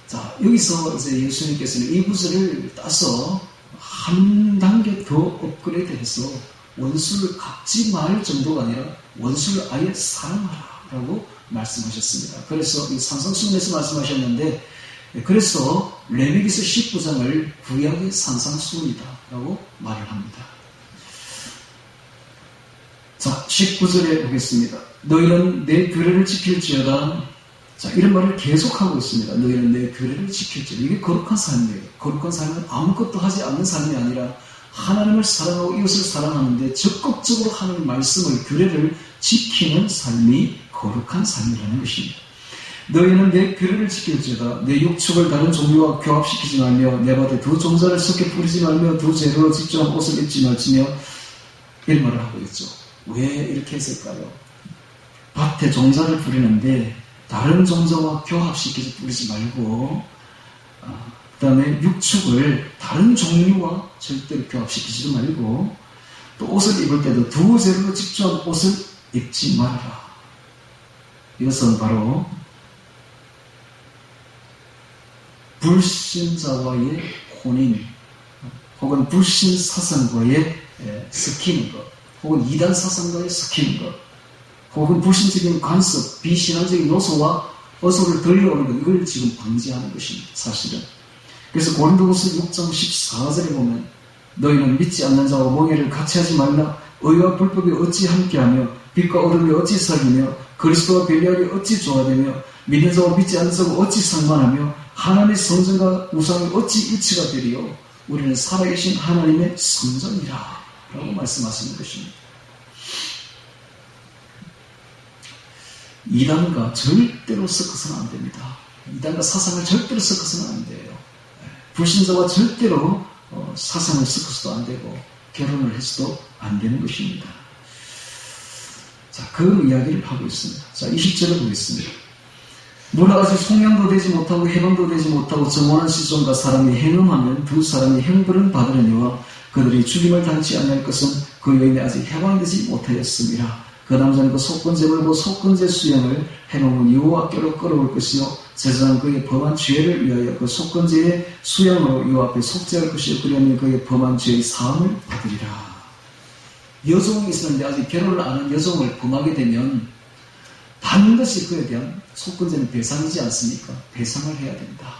자, 여기서 이제 예수님께서는 이 구절을 따서 한 단계 더 업그레이드해서 원수를 갚지 말 정도가 아니라 원수를 아예 사랑하라라고 말씀하셨습니다. 그래서 이 산상수훈에서 말씀하셨는데, 그래서 레위기서 19장을 구약의 산상수훈이다라고 말을 합니다. 자, 19절에 보겠습니다. 너희는 내 규례를 지킬지어다. 자, 이런 말을 계속하고 있습니다. 너희는 내 규례를 지킬지어다. 이게 거룩한 삶이에요. 거룩한 삶은 아무것도 하지 않는 삶이 아니라 하나님을 사랑하고 이웃을 사랑하는데 적극적으로 하는 말씀을, 규례를 지키는 삶이 거룩한 삶이라는 것입니다. 너희는 내 규례를 지킬지어다. 내 육축을 다른 종류와 교합시키지 말며 내 밭에 두 종자를 섞여 뿌리지 말며 두 재료로 직접 옷을 입지 말지며, 이런 말을 하고 있죠. 왜 이렇게 했을까요? 밭에 종자를 뿌리는데 다른 종자와 교합시키지 뿌리지 말고, 그 다음에 육축을 다른 종류와 절대로 교합시키지도 말고, 또 옷을 입을 때도 두 재료로 직접 옷을 입지 말아라. 이것은 바로 불신자와의 혼인, 혹은 불신 사상과의 섞이는 것, 혹은 이단 사상과의 섞이는 것, 혹은 불신적인 관습, 비신앙적인 요소와 어소를 들려오는 것, 이걸 지금 방지하는 것입니다. 사실은. 그래서 고린도후서 6장 14절에 보면 너희는 믿지 않는 자와 멍에를 같이 하지 말라. 의와 불법이 어찌 함께하며 빛과 어둠이 어찌 사귀며 그리스도와 변리하기 어찌 조화되며 믿는 자와 믿지 않는 자와 어찌 상관하며 하나님의 성전과 우상이 어찌 일치가 되리요. 우리는 살아계신 하나님의 성전이라 라고 말씀하시는 것입니다. 이단과 절대로 섞어서는 안 됩니다. 이단과 사상을 절대로 섞어서는 안 돼요. 불신자와 절대로 사상을 섞어서도 안 되고 결혼을 해서도 안 되는 것입니다. 자, 그 이야기를 하고 있습니다. 자, 20절을 보겠습니다. 무라 아직 송양도 되지 못하고 해방도 되지 못하고 정원한 시종과 사람이 행음하면 두 사람이 형벌은 받으려니와 그들이 죽임을 당치 않을 것은 그 여인이 아직 해방되지 못하였습니다. 그 남자는 그 속건제 물고 속건제 수양을 해놓으면 여호와께로 끌어올 것이요 제사장은 그의 범한 죄를 위하여 그 속건제의 수양으로 여호와 앞에 속죄할 것이요 그러면 그의 범한 죄의 사함을 받으리라. 여종이 있었는데 아직 결혼을 안 한 여종을 범하게 되면 반드시 그에 대한 속건제는 배상이지 않습니까? 배상을 해야 된다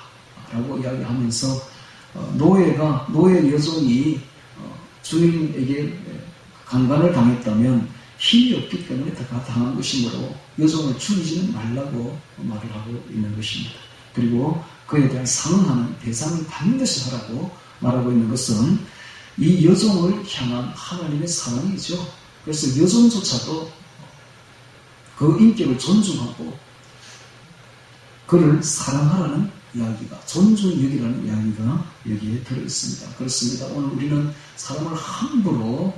라고 이야기하면서 노예 여종이 주인에게 강간을 당했다면 힘이 없기 때문에 다 당한 것이므로 여종을 죽이지는 말라고 말을 하고 있는 것입니다. 그리고 그에 대한 상응하는 배상을 반드시 하라고 말하고 있는 것은 이 여종을 향한 하나님의 사랑이죠. 그래서 여종조차도 그 인격을 존중하고 그를 사랑하라는 이야기가, 존중력이라는 이야기가 여기에 들어있습니다. 그렇습니다. 오늘 우리는 사람을 함부로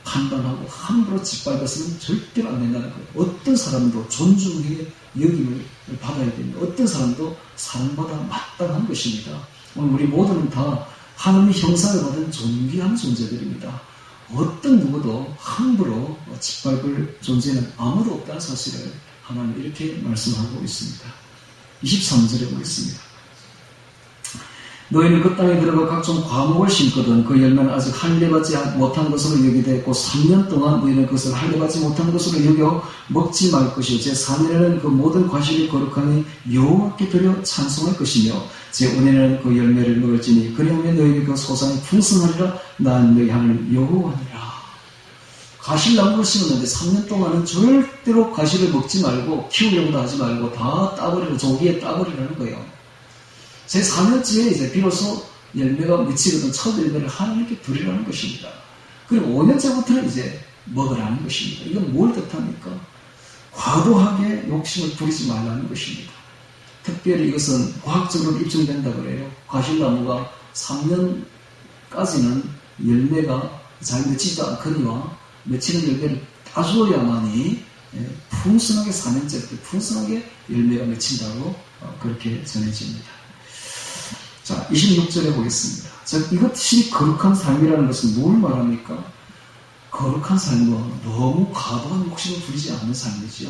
판단하고 함부로 짓밟아서는 절대로 안 된다는 거예요. 어떤 사람도 존중의 여김을 받아야 됩니다. 어떤 사람도 사랑받아 마땅한 것입니다. 오늘 우리 모두는 다 하나님의 형상을 받은 존귀한 존재들입니다. 어떤 누구도 함부로 짓밟을 존재는 아무도 없다는 사실을 하나님 이렇게 말씀하고 있습니다. 23절에 보겠습니다. 너희는 그 땅에 들어가 각종 과목을 심거든 그 열매는 아직 할례받지 못한 것으로 여기되었고 3년 동안 너희는 그것을 할례받지 못한 것으로 여겨 먹지 말 것이요 제3년에는 그 모든 과실이 거룩하니 여호와께 드려 찬송할 것이며 제5년에는 그 열매를 먹을지니 그리하면 너희의 그 소산이 풍성하리라. 난 너희 하나님 여호와니라. 과실나무를 심었는데 3년 동안은 절대로 과실을 먹지 말고 키우려고도 하지 말고 다 따버리고 조기에 따버리라는 거예요. 제 4년째에 이제 비로소 열매가 맺히거든 첫 열매를 하나님께 드리라는 것입니다. 그리고 5년째부터는 이제 먹으라는 것입니다. 이건 뭘 뜻합니까? 과도하게 욕심을 부리지 말라는 것입니다. 특별히 이것은 과학적으로 입증된다고 그래요. 과실나무가 3년까지는 열매가 잘 맺히지도 않거니와 맺히는 열매를 따줘야만이 풍성하게 4년째 때 풍성하게 열매가 맺힌다고 그렇게 전해집니다. 자, 26절에 보겠습니다. 이것이 거룩한 삶이라는 것은 뭘 말합니까? 거룩한 삶은 너무 과도한 욕심을 부리지 않는 삶이지요.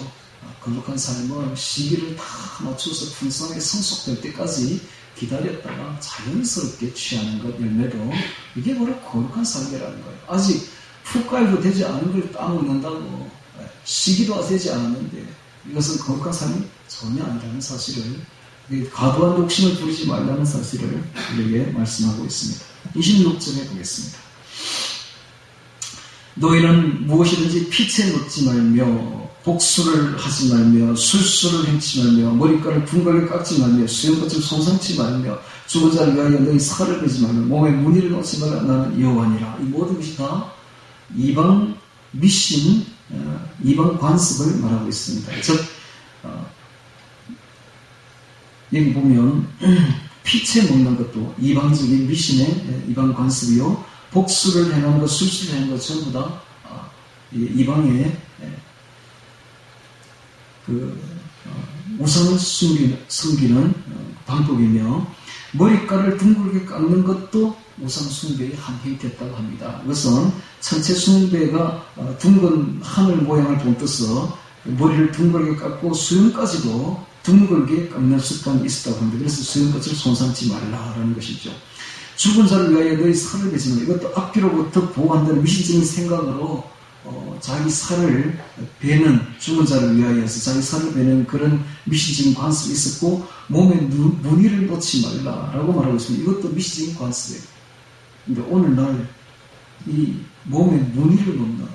거룩한 삶은 시기를 다 맞춰서 풍성하게 성숙될 때까지 기다렸다가 자연스럽게 취하는 것, 열매도 이게 바로 거룩한 삶이라는 거예요. 아직 풋가루도 되지 않은 걸 따먹는다고 시기도 되지 않았는데 이것은 거룩한 삶이 전혀 아니라는 사실을, 과도한 욕심을 부리지 말라는 사실을 우리에게 말씀하고 있습니다. 26절에 보겠습니다. 너희는 무엇이든지 피채 놓지 말며 복수를 하지 말며 술수를 행치 말며 머리카락을 둥글게 깎지 말며 수염꽃을 손상치 말며 죽은 자를 위하여 너희 살을 내지 말며 몸에 무늬를 놓지 말라. 나는 여호와니라. 이 모든 것이 다 이방 미신, 이방 관습을 말하고 있습니다. 즉 여기 보면 피채 먹는 것도 이방적인 미신의 이방 관습이요, 복수를 해놓은 것, 술수를 해놓은 것 전부 다 이방의 우상을 숨기는 방법이며, 머리카락을 둥글게 깎는 것도 우상 숭배의 한 형태였다고 합니다. 이것은 천체 숭배가 둥근 하늘 모양을 본떠서 머리를 둥글게 깎고 수염까지도 둥글게 깎는 습관이 있었다고 합니다. 그래서 수염꽃을 손상치 말라라는 것이죠. 죽은 자를 위하여 너희 살을 베지만 이것도 앞뒤로부터 보호한다는 미신적인 생각으로 자기 살을 베는, 죽은 자를 위하여서 자기 살을 베는 그런 미신적인 관습이 있었고, 몸에 무늬를 놓지 말라라고 말하고 있습니다. 이것도 미신적인 관습이에요. 근데 오늘날 이 몸에 무늬를 놓는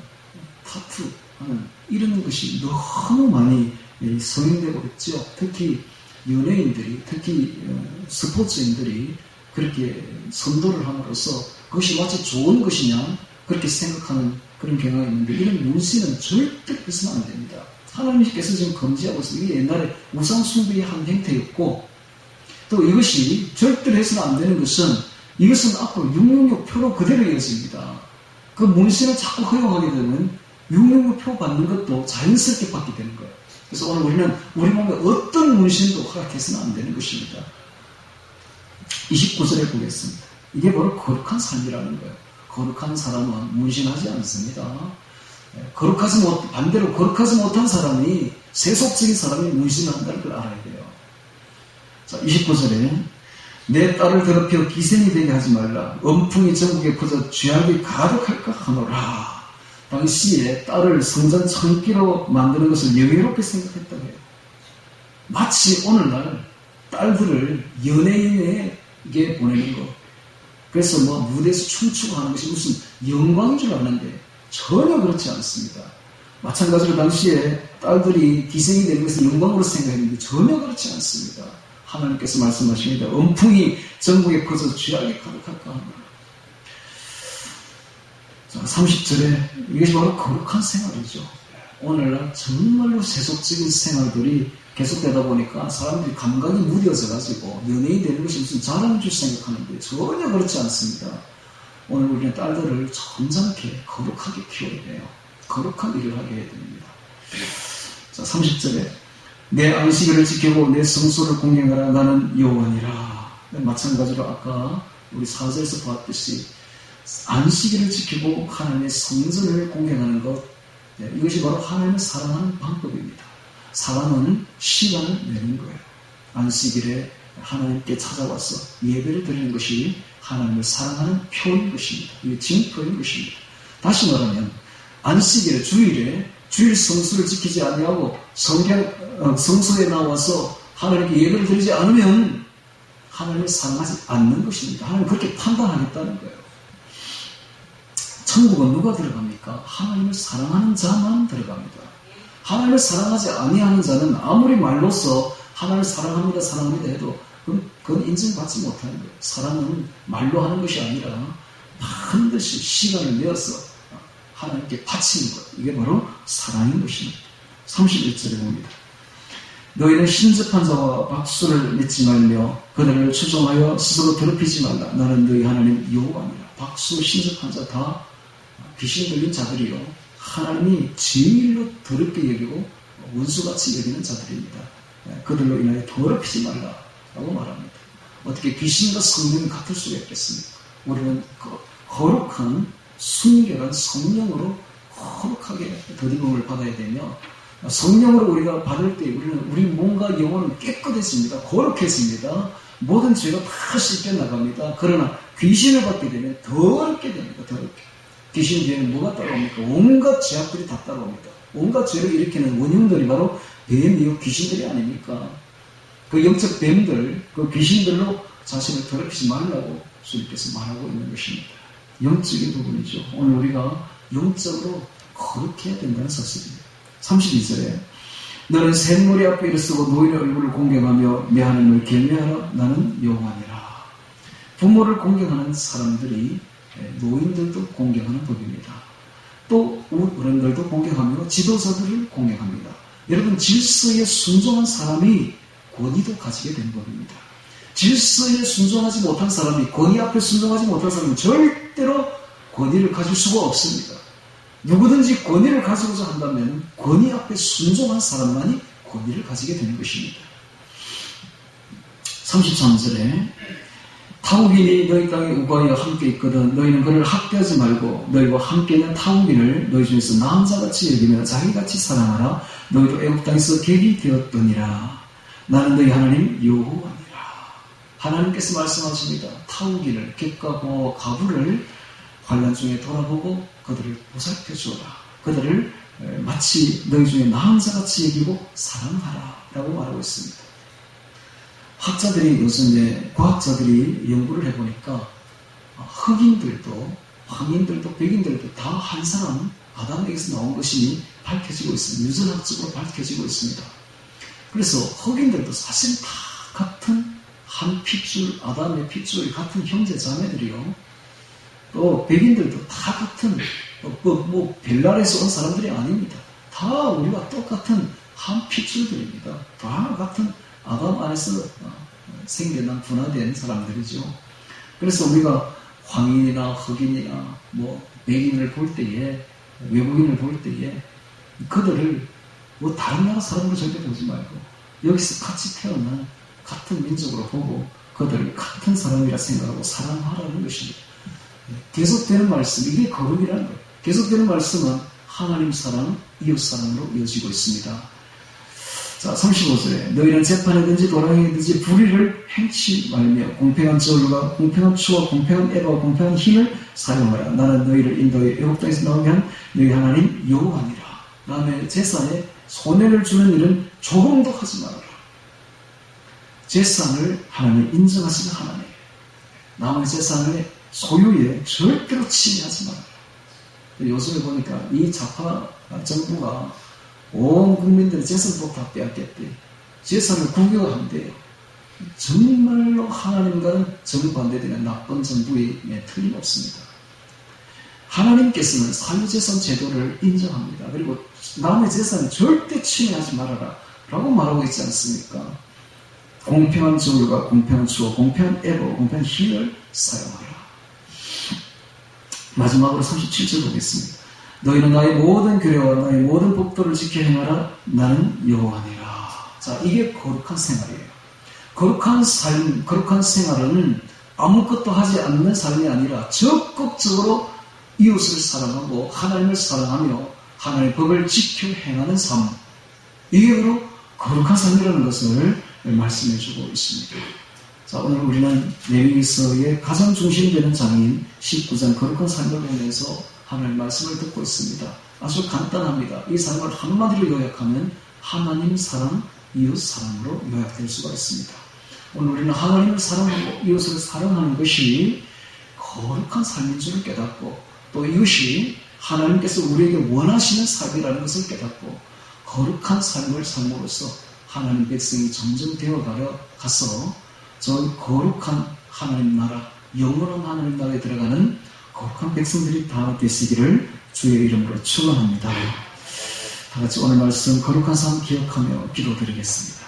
타투 하는 이런 것이 너무 많이 성행되고 있죠. 특히 연예인들이, 특히 스포츠인들이 그렇게 선도를 함으로써 그것이 마치 좋은 것이냐 그렇게 생각하는 그런 경향이 있는데, 이런 문신은 절대 해서는 안 됩니다. 하나님께서 지금 금지하고 있어요. 이게 옛날에 우상숭배의 한 형태였고, 또 이것이 절대로 해서는 안 되는 것은 이것은 앞으로 666표로 그대로 이어집니다. 그 문신을 자꾸 허용하게 되면 666표 받는 것도 자연스럽게 받게 되는 거예요. 그래서 오늘 우리는 우리 몸에 어떤 문신도 허락해서는 안 되는 것입니다. 29절에 보겠습니다. 이게 바로 거룩한 삶이라는 거예요. 거룩한 사람은 문신하지 않습니다. 반대로 거룩하지 못한 사람이, 세속적인 사람이 문신을 한다는 걸 알아야 돼요. 자, 29절에 내 딸을 더럽혀 기생이 되게 하지 말라. 엄풍이 전국에 퍼져 죄악이 가득할까 하노라. 당시에 딸을 성전 창기로 만드는 것을 영예롭게 생각했다고 해요. 마치 오늘날 딸들을 연예인에게 보내는 것, 그래서 무대에서 춤추고 하는 것이 무슨 영광인 줄 아는데 전혀 그렇지 않습니다. 마찬가지로 당시에 딸들이 기생이 되는 것을 영광으로 생각했는데 전혀 그렇지 않습니다. 하나님께서 말씀하십니다. 엄풍이 전국에 퍼져 죄악이 가득할까 하노라. 자, 30절에 이것이 바로 거룩한 생활이죠. 오늘날 정말로 세속적인 생활들이 계속되다 보니까 사람들이 감각이 무뎌져가지고 연예인 되는 것이 무슨 자랑인 줄 생각하는데 전혀 그렇지 않습니다. 오늘 우리는 딸들을 점잖게 거룩하게 키워야 돼요. 거룩한 일을 하게 해야 됩니다. 자, 30절에 내 안식일을 지키고 내 성소를 공경하라. 나는 여호와니라. 마찬가지로 아까 우리 4절에서 보았듯이 안식일을 지키고 하나님의 성전을 공경하는 것, 이것이 바로 하나님을 사랑하는 방법입니다. 사랑은 시간을 내는 거예요. 안식일에 하나님께 찾아와서 예배를 드리는 것이 하나님을 사랑하는 표인 것입니다. 이게 징표인 것입니다. 다시 말하면 안식일에, 주일 성수를 지키지 아니하고 성소에 나와서 하나님께 예배를 드리지 않으면 하나님을 사랑하지 않는 것입니다. 하나님 그렇게 판단하겠다는 거예요. 천국은 누가 들어갑니까? 하나님을 사랑하는 자만 들어갑니다. 하나님을 사랑하지 아니하는 자는 아무리 말로써 하나님을 사랑합니다 해도 그건 인정받지 못하는 거예요. 사랑은 말로 하는 것이 아니라 반드시 시간을 내어서 하나님께 바치는 것, 이게 바로 사랑인 것입니다. 31절에 봅니다. 너희는 신접한 자와 박수를 맺지 말며 그들을 추종하여 스스로 더럽히지 말라. 나는 너희 하나님 여호와니라. 박수, 신접한 자 다 귀신 들린 자들이요, 하나님이 제일로 더럽게 여기고 원수같이 여기는 자들입니다. 그들로 인하여 더럽히지 말라라고 말합니다. 어떻게 귀신과 성령이 같을 수가 있겠습니까? 우리는 거룩한 순결한 성령으로 거룩하게 더듬음을 받아야 되며, 성령으로 우리가 받을 때 우리 몸과 영혼은 깨끗해집니다. 거룩해집니다. 모든 죄가 다 씻겨나갑니다. 그러나 귀신을 받게 되면 더럽게 됩니다. 더럽게. 귀신 뒤에는 뭐가 따라옵니까? 온갖 죄악들이 다 따라옵니다. 온갖 죄를 일으키는 원흉들이 바로 뱀이요, 귀신들이 아닙니까? 그 영적 뱀들, 그 귀신들로 자신을 더럽히지 말라고 주님께서 말하고 있는 것입니다. 영적인 부분이죠. 오늘 우리가 영적으로 거룩해야 된다는 사실입니다. 32절에 너는 샘머리 앞에 일어서고 노인의 얼굴을 공경하며 내 하나님을 경외하라. 나는 여호와니라. 부모를 공경하는 사람들이 노인들도 공경하는 법입니다. 또 어른들도 공경하며 지도자들을 공경합니다. 여러분, 질서에 순종한 사람이 권위도 가지게 된 법입니다. 질서에 순종하지 못한 사람이, 권위 앞에 순종하지 못한 사람은 절대로 권위를 가질 수가 없습니다. 누구든지 권위를 가지고자 한다면 권위 앞에 순종한 사람만이 권위를 가지게 되는 것입니다. 33절에 타국인이 너희 땅에 우거하여 함께 있거든 너희는 그를 학대하지 말고 너희와 함께 있는 타국인을 너희 중에서 나은 자같이 여기며 자기같이 사랑하라. 너희도 애국 땅에서 객이 되었더니라. 나는 너희 하나님 여호와니라. 하나님께서 말씀하십니다. 타우기를 객과 가부를 환난 중에 돌아보고 그들을 보살펴 주어라. 그들을 마치 너희 중에 나은 자같이 여기고 사랑하라 라고 말하고 있습니다. 학자들이 요즘에 과학자들이 연구를 해보니까 흑인들도 황인들도 백인들도 다 한 사람 아담에게서 나온 것이 밝혀지고 있습니다. 유전학적으로 밝혀지고 있습니다. 그래서 흑인들도 사실 다 같은 한 핏줄, 아담의 핏줄 같은 형제 자매들이요. 또 백인들도 다 같은 별나라에서 온 사람들이 아닙니다. 다 우리와 똑같은 한 핏줄들입니다. 다 같은 아담 안에서 생겨난 분화된 사람들이죠. 그래서 우리가 황인이나 흑인이나 백인을 볼 때에, 외국인을 볼 때에 그들을 다른 나라 사람으로 절대 보지 말고 여기서 같이 태어난 같은 민족으로 보고 그들을 같은 사람이라 생각하고 사랑하라는 것입니다. 계속되는 말씀, 이게 거룩이라는 거예요. 계속되는 말씀은 하나님 사랑, 이웃 사랑으로 이어지고 있습니다. 자, 35절에 너희는 재판이든지 도랑이든지 불의를 행치 말며 공평한 저울과 공평한 추와 공평한 애와 공평한 힘을 사용하라. 나는 너희를 인도해 애굽 땅에서 나오면 너희 하나님 여호와니라. 남의 제사에 손해를 주는 일은 조금도 하지 말아라. 제사를 하나님 인정하시는 하나님, 남의 제사의 소유에 절대로 침해하지 말아라. 요즘에 보니까 이 좌파 정부가 온 국민들의 재산도 다 빼앗겼대. 재산을 국유화한대요. 정말로 하나님과는 정반대되는 나쁜 정부에 틀림없습니다. 하나님께서는 사유재산 제도를 인정합니다. 그리고 남의 재산을 절대 침해하지 말아라 라고 말하고 있지 않습니까? 공평한 저울과 공평한 추와 공평한 애로 공평한 힘을 사용하라. 마지막으로 37절 보겠습니다. 너희는 나의 모든 규례와 나의 모든 법도를 지켜 행하라. 나는 여호와니라. 자, 이게 거룩한 생활이에요. 거룩한 삶, 거룩한 생활은 아무것도 하지 않는 삶이 아니라 적극적으로 이웃을 사랑하고 하나님을 사랑하며 하나님의 법을 지켜 행하는 삶. 이게 바로 거룩한 삶이라는 것을 말씀해주고 있습니다. 자, 오늘 우리는 레위기서의 가장 중심되는 장인 19장 거룩한 삶을 보면서 하나님의 말씀을 듣고 있습니다. 아주 간단합니다. 이 삶을 한마디로 요약하면 하나님 사랑, 이웃 사랑으로 요약될 수가 있습니다. 오늘 우리는 하나님을 사랑하고 이웃을 사랑하는 것이 거룩한 삶인 줄을 깨닫고 또 이웃이 하나님께서 우리에게 원하시는 삶이라는 것을 깨닫고 거룩한 삶을 삶으로써 하나님 백성이 점점 되어가서 저 거룩한 하나님 나라, 영원한 하나님 나라에 들어가는 거룩한 백성들이 다 되시기를 주의 이름으로 축원합니다. 다 같이 오늘 말씀 거룩한 삶 기억하며 기도드리겠습니다.